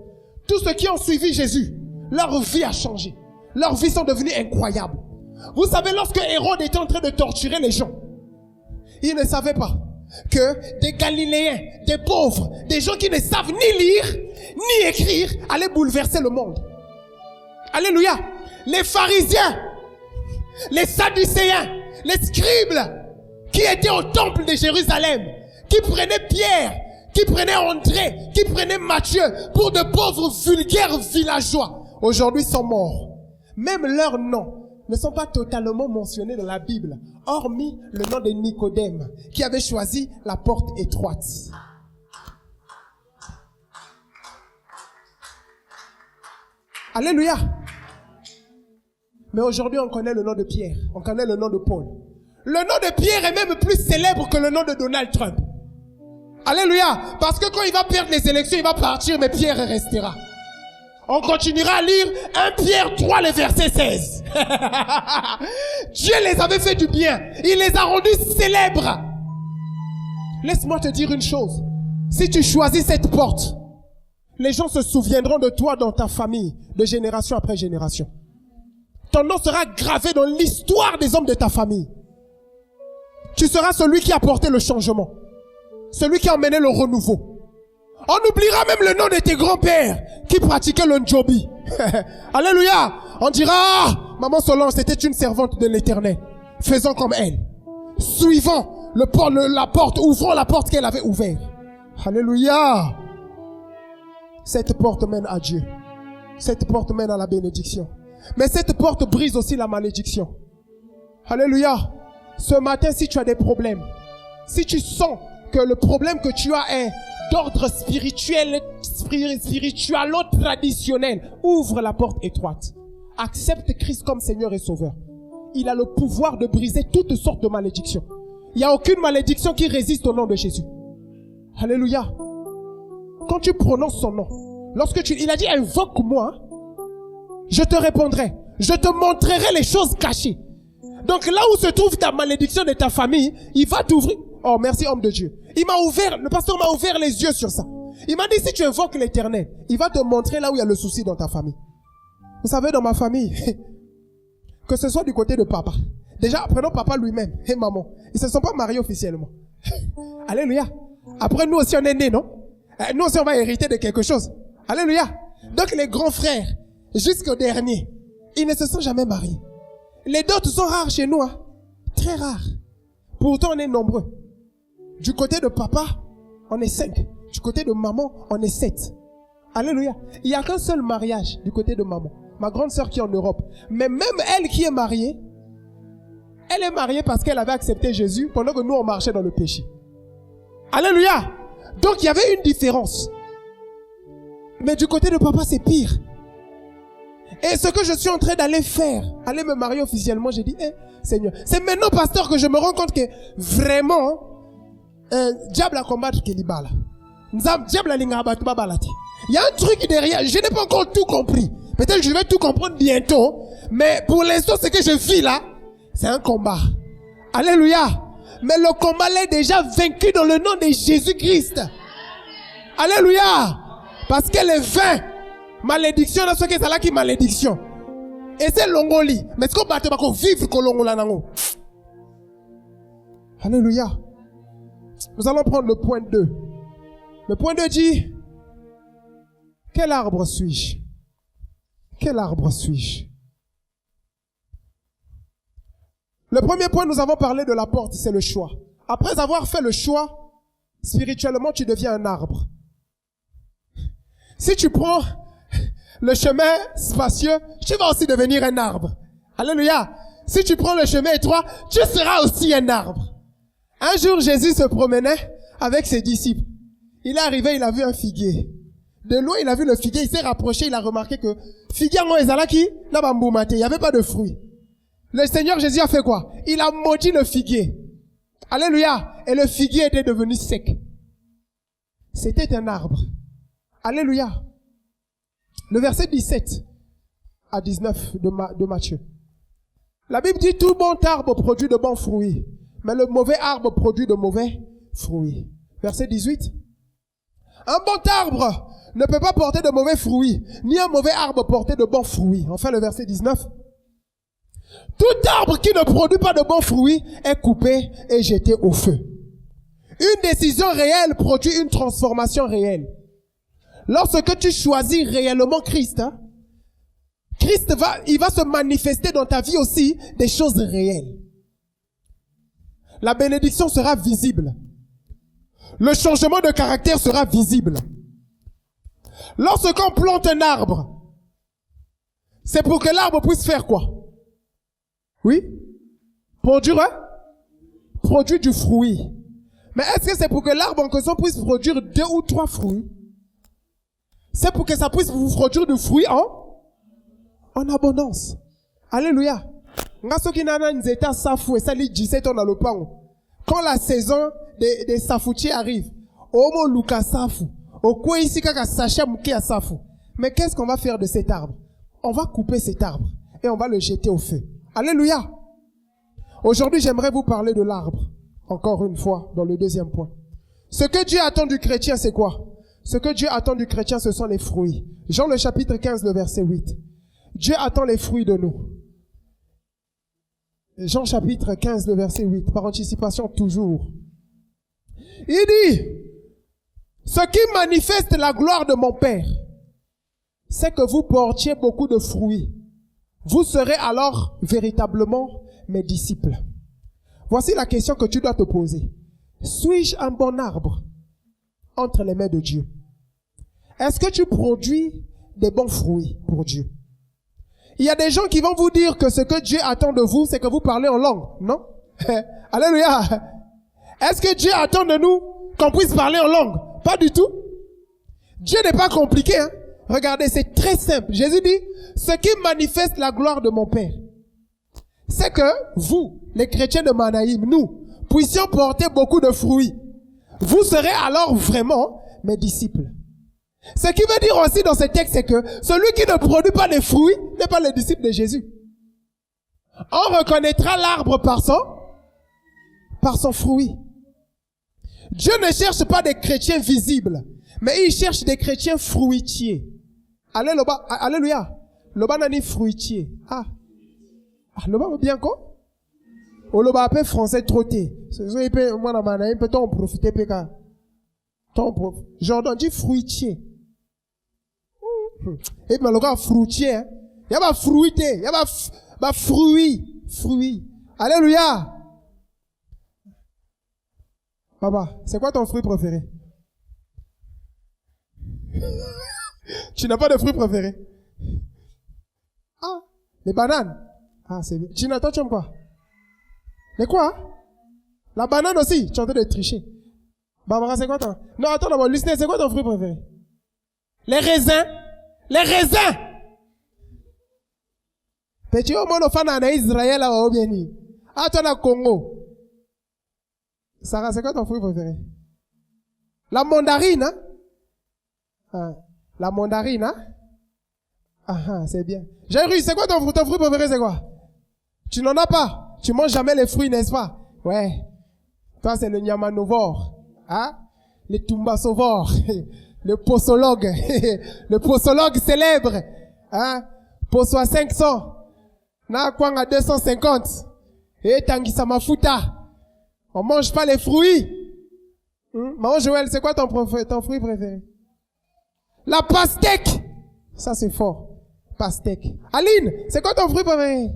S1: Tous ceux qui ont suivi Jésus, leur vie a changé. Leurs vies sont devenues incroyables. Vous savez, lorsque Hérode était en train de torturer les gens, il ne savait pas que des Galiléens, des pauvres, des gens qui ne savent ni lire, ni écrire, allaient bouleverser le monde. Alléluia. Les pharisiens, les sadducéens, les scribes, qui étaient au temple de Jérusalem, qui prenaient Pierre, qui prenaient André, qui prenaient Matthieu pour de pauvres vulgaires villageois, aujourd'hui sont morts. Même leurs noms ne sont pas totalement mentionnés dans la Bible, hormis le nom de Nicodème, qui avait choisi la porte étroite. Alléluia. Mais aujourd'hui, on connaît le nom de Pierre. On connaît le nom de Paul. Le nom de Pierre est même plus célèbre que le nom de Donald Trump. Alléluia. Parce que quand il va perdre les élections, il va partir, mais Pierre restera. On continuera à lire 1 Pierre 3, le verset 16. Dieu les avait fait du bien. Il les a rendus célèbres. Laisse-moi te dire une chose. Si tu choisis cette porte, les gens se souviendront de toi dans ta famille, de génération après génération. Ton nom sera gravé dans l'histoire des hommes de ta famille. Tu seras celui qui a porté le changement. Celui qui a emmené le renouveau. On oubliera même le nom de tes grands-pères qui pratiquaient le njobi. Alléluia. On dira, ah, maman Solange, c'était une servante de l'Éternel. Faisons comme elle. Suivons la porte, ouvrons la porte qu'elle avait ouverte. Alléluia. Cette porte mène à Dieu. Cette porte mène à la bénédiction. Mais cette porte brise aussi la malédiction. Alléluia. Ce matin, si tu as des problèmes, si tu sens que le problème que tu as est d'ordre spirituel ou traditionnel, ouvre la porte étroite. Accepte Christ comme Seigneur et Sauveur. Il a le pouvoir de briser toutes sortes de malédictions. Il n'y a aucune malédiction qui résiste au nom de Jésus. Alléluia. Quand tu prononces son nom, il a dit invoque-moi, je te répondrai. Je te montrerai les choses cachées. Donc là où se trouve ta malédiction de ta famille, il va t'ouvrir. Oh, merci homme de Dieu. Le pasteur m'a ouvert les yeux sur ça. Il m'a dit si tu invoques l'Éternel, il va te montrer là où il y a le souci dans ta famille. Vous savez, dans ma famille, que ce soit du côté de papa. Déjà, prenons papa lui-même et maman. Ils ne se sont pas mariés officiellement. Alléluia. Après, nous aussi, on est nés, non? Nous aussi, on va hériter de quelque chose. Alléluia. Donc, les grands frères, jusqu'au dernier, ils ne se sont jamais mariés. Les dots sont rares chez nous, hein? Très rares. Pourtant, on est nombreux. Du côté de papa, on est 5. Du côté de maman, on est 7. Alléluia. Il n'y a qu'un seul mariage du côté de maman. Ma grande sœur qui est en Europe. Mais même elle qui est mariée, elle est mariée parce qu'elle avait accepté Jésus pendant que nous, on marchait dans le péché. Alléluia. Donc, il y avait une différence. Mais du côté de papa, c'est pire. Et ce que je suis en train d'aller faire, aller me marier officiellement, j'ai dit, Seigneur, c'est maintenant, pasteur, que je me rends compte que vraiment, diable à combattre Kelibala. Diable à l'ingabat babalati. Il y a un truc derrière, je n'ai pas encore tout compris. Peut-être que je vais tout comprendre bientôt, mais pour l'instant, ce que je vis là, c'est un combat. Alléluia. Mais le combat l'est déjà vaincu dans le nom de Jésus-Christ. Alléluia. Parce qu'elle est vain. Malédiction, là, ce qui est là qui malédiction. Et c'est l'ongoli. Mais ce qu'on bat, vivre que l'ongola nango. Alléluia. Nous allons prendre le point 2. Le point 2 dit, quel arbre suis-je? Quel arbre suis-je? Le premier point, nous avons parlé de la porte, c'est le choix. Après avoir fait le choix, spirituellement, tu deviens un arbre. Si tu prends le chemin spacieux, tu vas aussi devenir un arbre. Alléluia. Si tu prends le chemin étroit, tu seras aussi un arbre. Un jour, Jésus se promenait avec ses disciples. Il est arrivé, il a vu un figuier. De loin, il a vu le figuier, il s'est rapproché, il a remarqué que figuier en ezalaki, il n'y avait pas de fruits. Le Seigneur Jésus a fait quoi? Il a maudit le figuier. Alléluia. Et le figuier était devenu sec. C'était un arbre. Alléluia. Le verset 17 à 19 de Matthieu. La Bible dit tout bon arbre produit de bons fruits, mais le mauvais arbre produit de mauvais fruits. Verset 18. Un bon arbre ne peut pas porter de mauvais fruits, ni un mauvais arbre porter de bons fruits. Enfin, le verset 19. Tout arbre qui ne produit pas de bons fruits est coupé et jeté au feu. Une décision réelle produit une transformation réelle. Lorsque tu choisis réellement Christ, Christ il va se manifester dans ta vie aussi des choses réelles. La bénédiction sera visible. Le changement de caractère sera visible. Lorsqu'on plante un arbre, c'est pour que l'arbre puisse faire quoi? Oui? Produire du fruit. Mais est-ce que c'est pour que l'arbre en question puisse produire 2 ou 3 fruits? C'est pour que ça puisse vous produire du fruit En abondance. Alléluia. Quand la saison des safoutiers arrive, mais qu'est-ce qu'on va faire de cet arbre? On va couper cet arbre et on va le jeter au feu. Alléluia. Aujourd'hui, j'aimerais vous parler de l'arbre. Encore une fois, dans le deuxième point. Ce que Dieu attend du chrétien, c'est quoi? Ce que Dieu attend du chrétien, ce sont les fruits. Jean le chapitre 15, le verset 8. Dieu attend les fruits de nous. Jean chapitre 15, le verset 8, par anticipation toujours. Il dit, ce qui manifeste la gloire de mon Père, c'est que vous portiez beaucoup de fruits. Vous serez alors véritablement mes disciples. Voici la question que tu dois te poser. Suis-je un bon arbre entre les mains de Dieu? Est-ce que tu produis des bons fruits pour Dieu? Il y a des gens qui vont vous dire que ce que Dieu attend de vous, c'est que vous parlez en langue, non? Alléluia. Est-ce que Dieu attend de nous qu'on puisse parler en langue? Pas du tout. Dieu n'est pas compliqué, hein? Regardez, c'est très simple. Jésus dit, ce qui manifeste la gloire de mon Père, c'est que vous, les chrétiens de Manaïm, nous, puissions porter beaucoup de fruits. Vous serez alors vraiment mes disciples. Ce qui veut dire aussi dans ce texte, c'est que celui qui ne produit pas de fruits n'est pas le disciple de Jésus. On reconnaîtra l'arbre par son fruit. Dieu ne cherche pas des chrétiens visibles, mais il cherche des chrétiens fruitiers. Alléluia. Loba nani fruitier. Loba bien quoi? Ou loba appelle français trotté. Moi dans Manaïm, peut-on en profiter péka? Jordan dit fruitier. Et bien le gars fruitier. Il y a pas fruité, il y a pas fruit. Alléluia. Papa, c'est quoi ton fruit préféré? Tu n'as pas de fruit préféré? Les bananes. C'est bien. China, toi tu aimes quoi? Les quoi? La banane aussi. Tu es en train de tricher. Barbara, c'est quoi ton? Non, attends d'abord, Lucien, c'est quoi ton fruit préféré? Les raisins. Les raisins. Petit au monde fan en Israël là au bien ni. Toi na Congo. Sarah, c'est quoi ton fruit préféré? La mandarine, hein? La mandarine, hein? C'est bien. J'ai c'est quoi ton fruit préféré, c'est quoi? Tu n'en as pas. Tu manges jamais les fruits, n'est-ce pas? Ouais. Toi, c'est le Nyamanovore. Hein? Le Tumbasovore. Le posologue. Le posologue célèbre. Hein? Poso à 500. Na kwang à 250. Et Tangisa Mafuta. On mange pas les fruits. Maman Joël, c'est quoi ton fruit préféré? La pastèque. Ça, c'est fort. Pastèque. Aline, c'est quoi ton fruit préféré?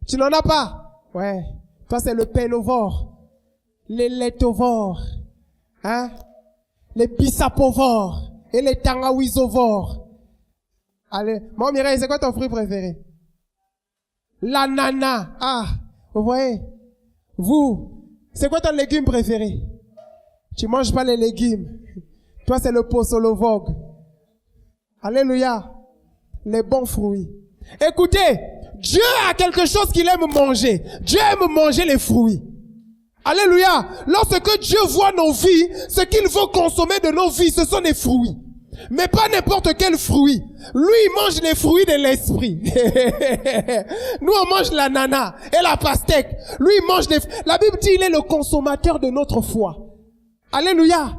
S1: Tu n'en as pas? Ouais. Toi, c'est le pénovore. Les laitovores. Hein? Les pissapovores. Et les tangawizovores. Allez. Maman Mireille, c'est quoi ton fruit préféré? L'ananas. Vous voyez? Vous, c'est quoi ton légume préféré? Tu manges pas les légumes. Toi, c'est le posolovogue. Alléluia. Les bons fruits. Écoutez, Dieu a quelque chose qu'il aime manger. Dieu aime manger les fruits. Alléluia. Lorsque Dieu voit nos vies, ce qu'il veut consommer de nos vies, ce sont des fruits. Mais pas n'importe quel fruit. Lui, il mange les fruits de l'esprit. Nous, on mange l'ananas et la pastèque. Lui, il mange La Bible dit, il est le consommateur de notre foi. Alléluia.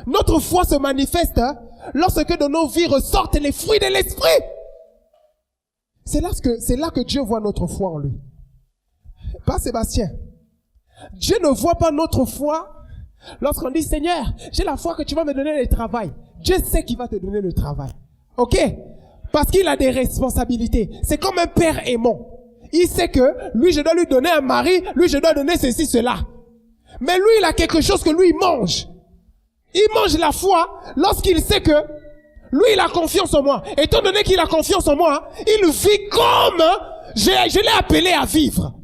S1: Notre foi se manifeste lorsque de nos vies ressortent les fruits de l'esprit. C'est là que Dieu voit notre foi en lui. Pas Sébastien. Dieu ne voit pas notre foi lorsqu'on dit, Seigneur, j'ai la foi que tu vas me donner le travail. Dieu sait qu'il va te donner le travail. Ok? Parce qu'il a des responsabilités. C'est comme un père aimant. Il sait que lui, je dois lui donner un mari, lui, je dois donner ceci, cela. Mais lui, il a quelque chose que lui, il mange. Il mange la foi lorsqu'il sait que lui, il a confiance en moi. Étant donné qu'il a confiance en moi, il vit comme je l'ai appelé à vivre.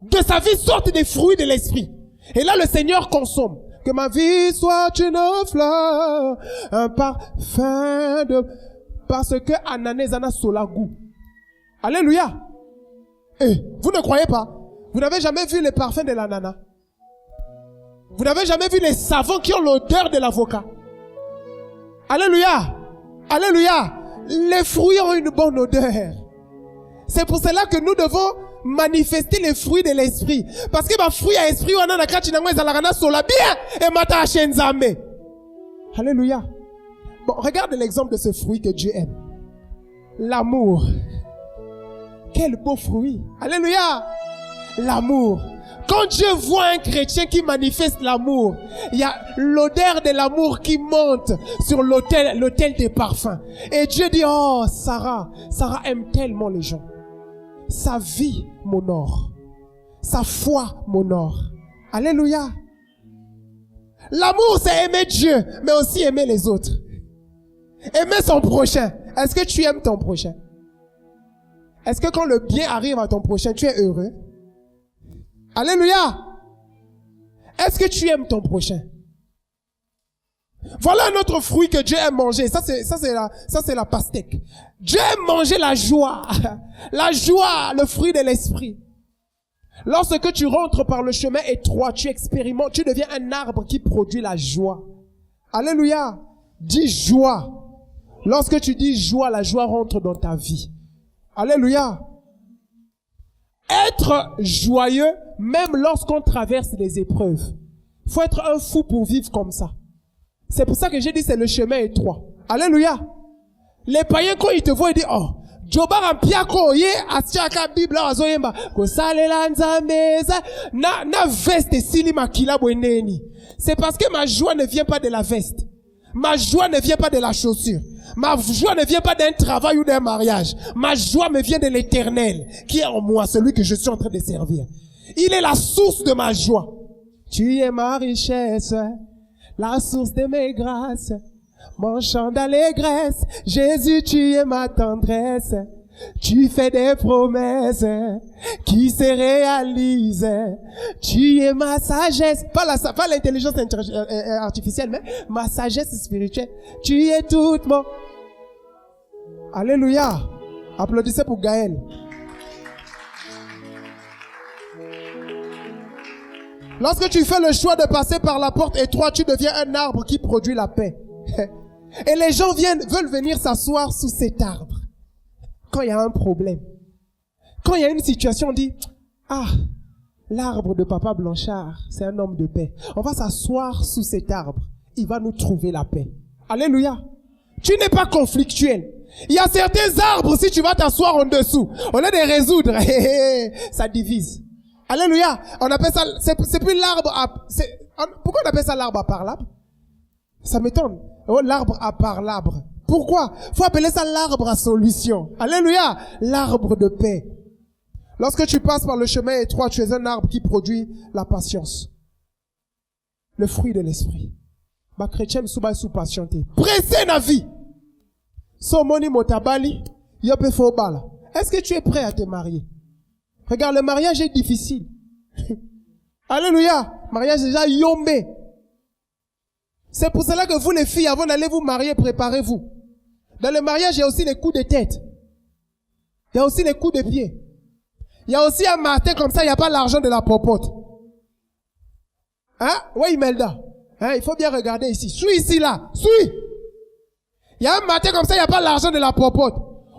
S1: De sa vie sortent des fruits de l'esprit. Et là, le Seigneur consomme. Que ma vie soit une fleur, un parfum de... Parce que anané zana solagou. Alléluia. Et vous ne croyez pas? Vous n'avez jamais vu les parfums de l'ananas? Vous n'avez jamais vu les savons qui ont l'odeur de l'avocat? Alléluia. Alléluia. Les fruits ont une bonne odeur. C'est pour cela que nous devons manifester les fruits de l'esprit. Parce que ma fruit à esprit, on a la kati nango ezalakana sola bien et mata achenzame. Alléluia. Bon, regarde l'exemple de ce fruit que Dieu aime. L'amour. Quel beau fruit. Alléluia. L'amour. Quand Dieu voit un chrétien qui manifeste l'amour, il y a l'odeur de l'amour qui monte sur l'autel des parfums. Et Dieu dit, oh, Sarah aime tellement les gens. Sa vie m'honore. Sa foi m'honore. Alléluia. L'amour, c'est aimer Dieu, mais aussi aimer les autres. Aimer son prochain. Est-ce que tu aimes ton prochain? Est-ce que quand le bien arrive à ton prochain, tu es heureux? Alléluia. Est-ce que tu aimes ton prochain? Voilà un autre fruit que Dieu aime manger. Ça c'est la pastèque. Dieu aime manger la joie. La joie, le fruit de l'esprit. Lorsque tu rentres par le chemin étroit, tu expérimentes, tu deviens un arbre qui produit la joie. Alléluia. Dis joie. Lorsque tu dis joie, la joie rentre dans ta vie. Alléluia. Être joyeux, même lorsqu'on traverse des épreuves. Il faut être un fou pour vivre comme ça. C'est pour ça que j'ai dit c'est le chemin étroit. Alléluia. Les païens, quand ils te voient, ils disent, oh, Jobar ampiako ye asiaka Bible azoyemba ko salela nzambeza na veste sili makila bweneni. C'est parce que ma joie ne vient pas de la veste. Ma joie ne vient pas de la chaussure. Ma joie ne vient pas d'un travail ou d'un mariage. Ma joie me vient de l'Éternel qui est en moi, celui que je suis en train de servir. Il est la source de ma joie. Tu es ma richesse, la source de mes grâces, mon chant d'allégresse. Jésus, tu es ma tendresse. Tu fais des promesses qui se réalisent. Tu es ma sagesse. Pas l'intelligence artificielle, mais ma sagesse spirituelle. Tu es toute mon... Alléluia. Applaudissez pour Gaël. Lorsque tu fais le choix de passer par la porte étroite, tu deviens un arbre qui produit la paix. Et les gens veulent venir s'asseoir sous cet arbre. Quand il y a un problème, quand il y a une situation, on dit, ah, l'arbre de Papa Blanchard, c'est un homme de paix. On va s'asseoir sous cet arbre. Il va nous trouver la paix. Alléluia. Tu n'es pas conflictuel. Il y a certains arbres, si tu vas t'asseoir en dessous, au lieu de résoudre, ça divise. Alléluia. On appelle ça, c'est plus l'arbre pourquoi on appelle ça l'arbre à part l'arbre? Ça m'étonne. Oh, l'arbre à part l'arbre. Pourquoi? Faut appeler ça l'arbre à solution. Alléluia. L'arbre de paix. Lorsque tu passes par le chemin étroit, tu es un arbre qui produit la patience. Le fruit de l'esprit. Ma chrétienne sous patienter. Pressé na vie. Somoni motabali. Yope fobala. Est-ce que tu es prêt à te marier? Regarde, le mariage est difficile. Alléluia. Mariage déjà yombé. C'est pour cela que vous les filles, avant d'aller vous marier, préparez-vous. Dans le mariage, il y a aussi les coups de tête. Il y a aussi les coups de pied. Il y a aussi un matin comme ça, il n'y a pas l'argent de la popote. Hein? Oui, Imelda. Hein? Il faut bien regarder ici. Suis ici, là. Suis. Il y a un matin comme ça, il n'y a pas l'argent de la popote.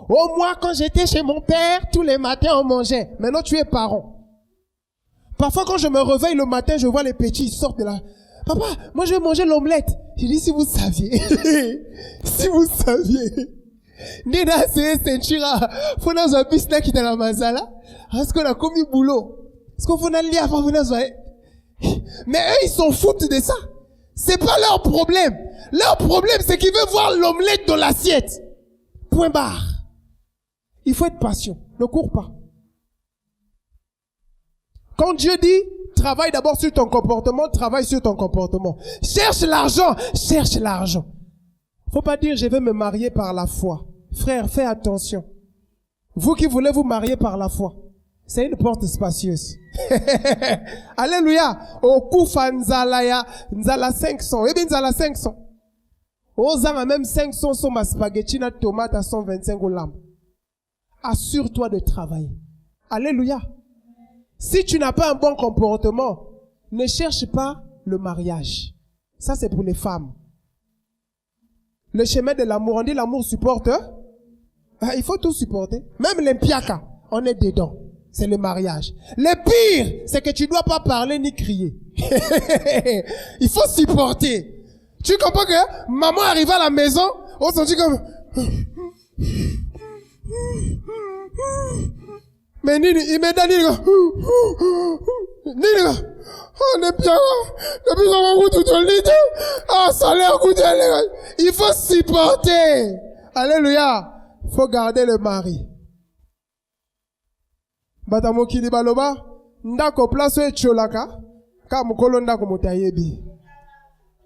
S1: Oh, moi, quand j'étais chez mon père, tous les matins, on mangeait. Maintenant, tu es parent. Parfois, quand je me réveille le matin, je vois les petits, ils sortent de là. Papa, moi je vais manger l'omelette. Je dis, si vous saviez. Si vous saviez. Nina, c'est Senchira. Faut nous avoir business qui est dans la mazala. Est-ce qu'on a commis boulot? Est-ce qu'on faut aller avant vous Mais eux, ils s'en foutent de ça. C'est pas leur problème. Leur problème, c'est qu'ils veulent voir l'omelette dans l'assiette. Point barre. Il faut être patient. Ne cours pas. Quand Dieu dit, travaille d'abord sur ton comportement, travaille sur ton comportement. Cherche l'argent, cherche l'argent. Faut pas dire, je vais me marier par la foi. Frère, fais attention. Vous qui voulez vous marier par la foi, c'est une porte spacieuse. Alléluia. Okufa nzala nzala 500. Eh bien, nzala 500. Ozanga même 500 sont ma spaghetti na tomate à 125 au lambe. assure-toi de travailler. Alléluia. Si tu n'as pas un bon comportement, ne cherche pas le mariage. Ça, c'est pour les femmes. Le chemin de l'amour, on dit l'amour supporte. Il faut tout supporter. Même les piaka, on est dedans. C'est le mariage. Le pire, c'est que tu dois pas parler ni crier. Il faut supporter. Tu comprends que maman arrive à la maison, on sentit comme... Mais Nini, il me donne Nini, on est bien, depuis qu'on va tout le lit, ça a l'air goûté, il faut supporter. Alléluia. Il faut garder le mari. Batamo kili baloba, ndako place e cholaka, ka mukolo ndako motayebi.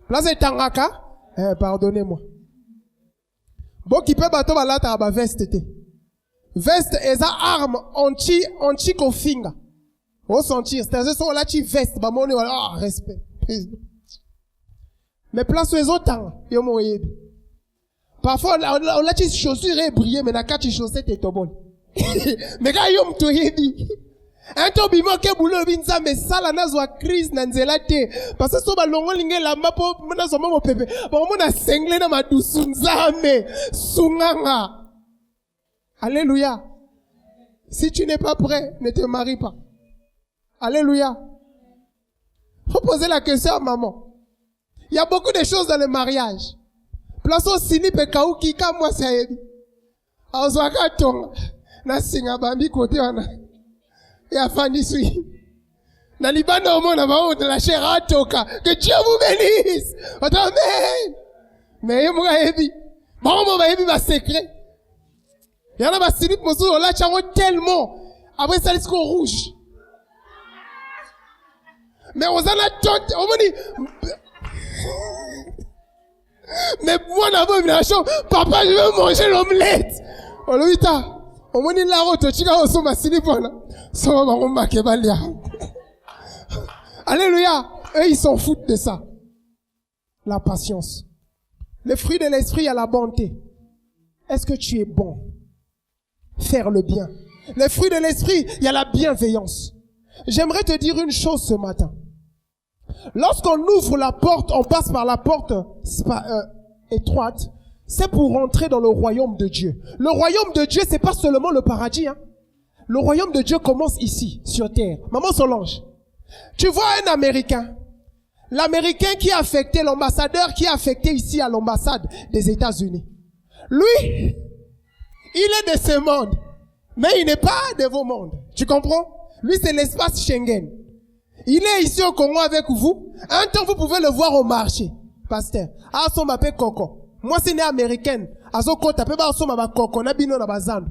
S1: Place e tangaka, pardonnez-moi. Bon qui peut bato balata ba veste te. Veste eza arme anti kofinga. Au sentir, c'est-à-dire so la ti veste ba moni wala respect. Mais place les autres yo moyebi. Parfois on la ti chaussure est briller mais na kati chaussette est tobon. Mais quand yo mtoyebi. Un tobimo ke bulo binza mais sala nazwa crise na nzela te parce que so ba longo lingela mapo na so mo pepe. Ba mo na sengle na madusu nzame sunganga. Alléluia. Si tu n'es pas prêt, ne te marie pas. Alléluia. Faut poser la question à maman. Il y a beaucoup de choses dans le mariage. Place au sinipe kauki ka moi c'est azwaka tonga na singa bambi côté wana. Ya fani sui. Na libano mona ba de la chair atoka. Que Dieu vous bénisse. Amen. Mais moi ebi. Bon ba ebi ba secret. Il y en a ba silip mosu la chango tellement après ça risque rouge. Mais on a tout on dit mais moi d'abord la chambre papa je veux manger l'omelette. On lui ta on m'a dit la route tu vas au son ma silip là. Ça va on m'a kebalia. Alléluia. Eux ils s'en foutent de ça. La patience. Le fruit de l'esprit, il y a la bonté. Est-ce que tu es bon? Faire le bien. Le fruit de l'esprit, il y a la bienveillance. J'aimerais te dire une chose ce matin. Lorsqu'on ouvre la porte, on passe par la porte étroite, c'est pour rentrer dans le royaume de Dieu. Le royaume de Dieu, c'est pas seulement le paradis, hein. Le royaume de Dieu commence ici, sur terre. Maman Solange, tu vois un Américain, l'Américain qui a affecté, l'ambassadeur qui a affecté ici à l'ambassade des États-Unis. Lui, il est de ce monde, mais il n'est pas de vos mondes. Tu comprends? Lui, c'est l'espace Schengen. Il est ici au Congo avec vous. Un temps, vous pouvez le voir au marché. Pasteur. Ah, son m'appelle Coco. Moi, c'est né américaine. Azoko, tapé ba son m'appelle Coco. Nabino na bazando.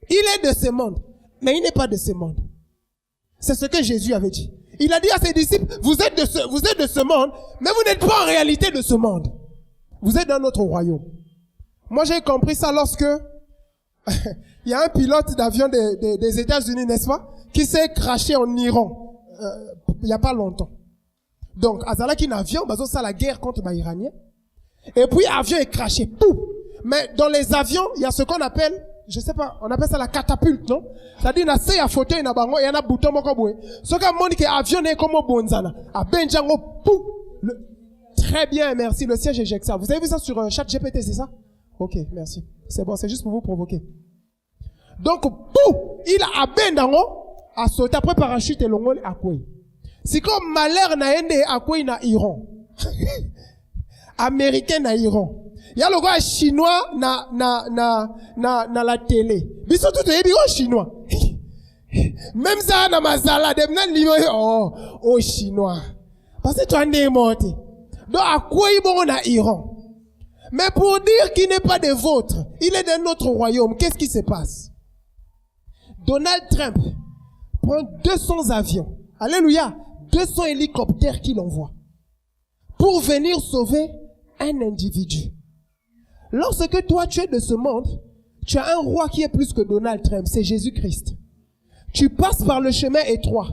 S1: Il est de ce monde, mais il n'est pas de ce monde. C'est ce que Jésus avait dit. Il a dit à ses disciples, vous êtes de ce monde, mais vous n'êtes pas en réalité de ce monde. Vous êtes dans notre royaume. Moi, j'ai compris ça lorsque il y a un pilote d'avion des États-Unis, n'est-ce pas, qui s'est crashé en Iran, il y a pas longtemps. Donc, Azala qui a un avion, bazo ça la guerre contre les Iraniens. Et puis, l'avion est crashé. Pouf! Mais dans les avions, il y a ce qu'on appelle, je sais pas, on appelle ça la catapulte, non? C'est-à-dire, na se ya fauteuil na bango, il y a un bouton moko boue. Ce qu'on m'a dit que l'avion est comme bonzana. A Benjango, pouf! Très bien, merci. Le siège éjecte ça. Vous avez vu ça sur ChatGPT, c'est ça? Ok, merci. C'est bon, c'est juste pour vous provoquer. Donc, pouf! Il a Benjango, a sauté après parachute et l'ongol à quoi? C'est comme malheur na ende à quoi na Iran. Américain na Iran. Il y a le gars chinois na la télé. Biso tout est bien chinois. Même ça na mazala dem na limo oh chinois. Parce que tu en es monté. Donc à quoi ils vont na Iran. Mais pour dire qu'il n'est pas de vôtre, il est de notre royaume. Qu'est-ce qui se passe? Donald Trump prend 200 avions. Alléluia. 200 hélicoptères qu'il envoie pour venir sauver un individu. Lorsque toi tu es de ce monde, tu as un roi qui est plus que Donald Trump, c'est Jésus-Christ. Tu passes par le chemin étroit.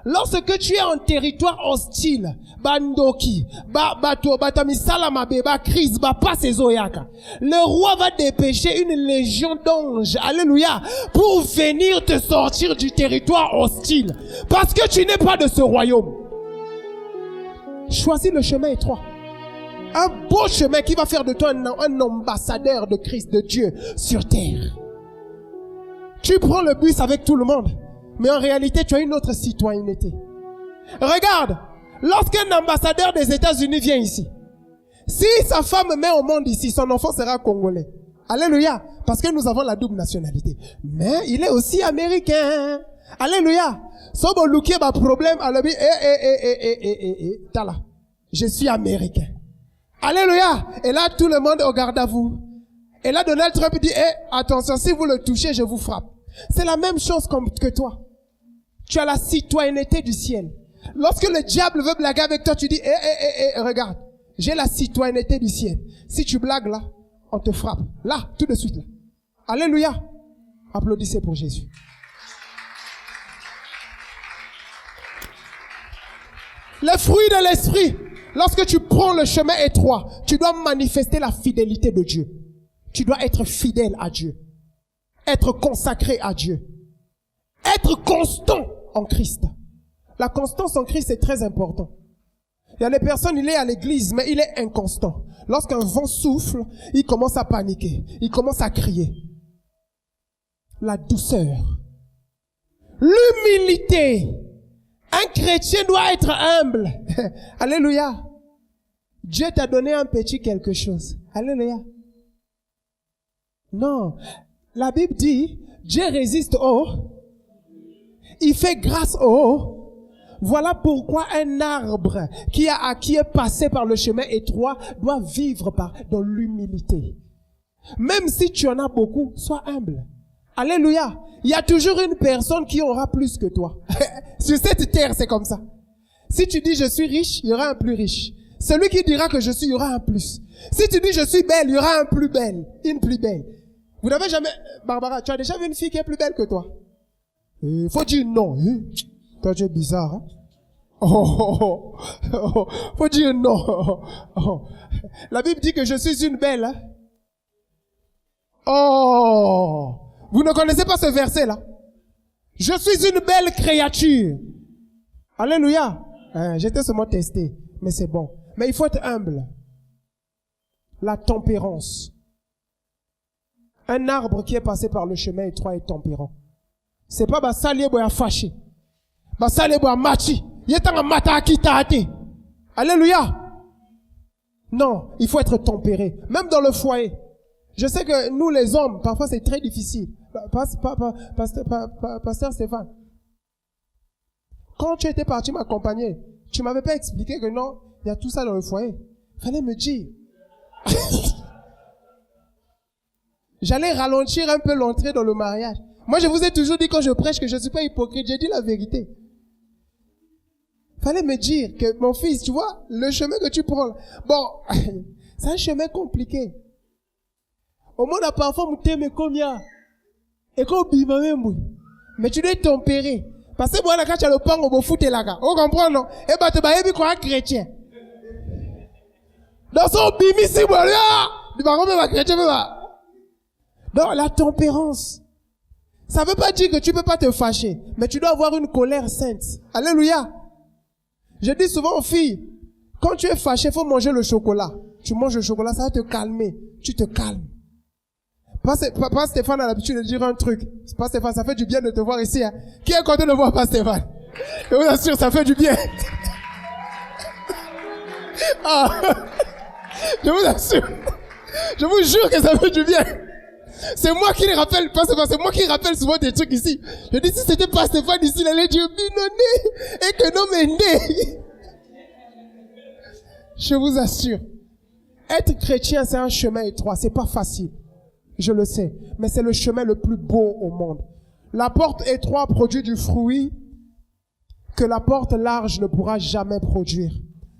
S1: Lorsque tu es en territoire hostile, bandoki, bato, batamisala mabe, crise, passe zoyaka, le roi va dépêcher une légion d'anges, alléluia, pour venir te sortir du territoire hostile. Parce que tu n'es pas de ce royaume. Choisis le chemin étroit. Un beau chemin qui va faire de toi un ambassadeur de Christ, de Dieu, sur terre. Tu prends le bus avec tout le monde, mais en réalité, tu as une autre citoyenneté. Regarde, lorsqu'un ambassadeur des États-Unis vient ici, si sa femme met au monde ici, son enfant sera congolais. Alléluia, parce que nous avons la double nationalité. Mais il est aussi américain. Alléluia. Sobo luki ba problème, alors tala. Je suis américain. Alléluia. Et là, tout le monde regarde à vous. Et là, Donald Trump dit, attention, si vous le touchez, je vous frappe. C'est la même chose que toi. Tu as la citoyenneté du ciel. Lorsque le diable veut blaguer avec toi, tu dis, regarde, j'ai la citoyenneté du ciel. Si tu blagues là, on te frappe. Là, tout de suite. Là. Alléluia. Applaudissez pour Jésus. Les fruits de l'esprit. Lorsque tu prends le chemin étroit, tu dois manifester la fidélité de Dieu. Tu dois être fidèle à Dieu. Être consacré à Dieu. Être constant en Christ. La constance en Christ est très important. Il y a des personnes, il est à l'église, mais il est inconstant. Lorsqu'un vent souffle, il commence à paniquer. Il commence à crier. La douceur. L'humilité. Un chrétien doit être humble. Alléluia. Dieu t'a donné un petit quelque chose. Alléluia. Non. La Bible dit, Dieu résiste au. Il fait grâce au. Voilà pourquoi un arbre qui est passé par le chemin étroit doit vivre dans l'humilité. Même si tu en as beaucoup, sois humble. Alléluia. Il y a toujours une personne qui aura plus que toi. Sur cette terre, c'est comme ça. Si tu dis je suis riche, il y aura un plus riche. Celui qui dira que je suis, il y aura un plus. Si tu dis je suis belle, il y aura un plus belle. Une plus belle. Vous n'avez jamais... Barbara, tu as déjà vu une fille qui est plus belle que toi? Faut dire non. Toi, tu es bizarre. Hein? Faut dire non. La Bible dit que je suis une belle. Hein? Vous ne connaissez pas ce verset-là? Je suis une belle créature. Alléluia. J'étais seulement testé, mais c'est bon. Mais il faut être humble. La tempérance. Un arbre qui est passé par le chemin étroit est tempérant. C'est pas basalier boya fâché. Basalier boya machi. Yetanga mata kitate. Alléluia. Non, il faut être tempéré. Même dans le foyer. Je sais que nous les hommes, parfois c'est très difficile. Pasteur Stéphane, quand tu étais parti m'accompagner, tu m'avais pas expliqué que non, il y a tout ça dans le foyer. Fallait me dire. J'allais ralentir un peu l'entrée dans le mariage. Moi, je vous ai toujours dit quand je prêche que je ne suis pas hypocrite. J'ai dit la vérité. Fallait me dire que mon fils, tu vois, le chemin que tu prends, bon, c'est un chemin compliqué. Au moins, parfois, vous t'aimez combien? Et quand mais tu dois tempérer. Parce que moi, quand tu as le pain, on va foutre là. Vous comprenez, non? Et bah, tu vas quoi, chrétien. Dans son bimi, si moi, tu vas remettre chrétien, donc, la tempérance. Ça veut pas dire que tu peux pas te fâcher, mais tu dois avoir une colère sainte. Alléluia. Je dis souvent aux filles, quand tu es fâché, faut manger le chocolat. Tu manges le chocolat, ça va te calmer. Tu te calmes. Papa Stéphane a l'habitude de dire un truc. Papa Stéphane, ça fait du bien de te voir ici. Hein. Qui est content de voir Papa Stéphane? Je vous assure, ça fait du bien. Je vous assure. Je vous jure que ça fait du bien. C'est moi qui les rappelle, c'est moi qui rappelle souvent des trucs ici. Je dis, si c'était pas Stéphane ici, il allait dire, Binoné, et que non, Mende. Je vous assure. Être chrétien, c'est un chemin étroit, c'est pas facile. Je le sais. Mais c'est le chemin le plus beau au monde. La porte étroite produit du fruit que la porte large ne pourra jamais produire.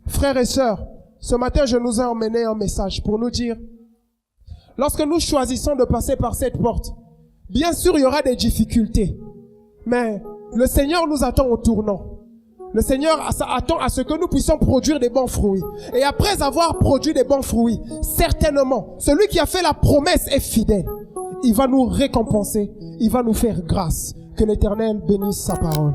S1: Frères et sœurs, ce matin, je nous ai emmené un message pour nous dire, lorsque nous choisissons de passer par cette porte, bien sûr, il y aura des difficultés. Mais le Seigneur nous attend au tournant. Le Seigneur attend à ce que nous puissions produire des bons fruits. Et après avoir produit des bons fruits, certainement, celui qui a fait la promesse est fidèle. Il va nous récompenser. Il va nous faire grâce. Que l'Éternel bénisse sa parole.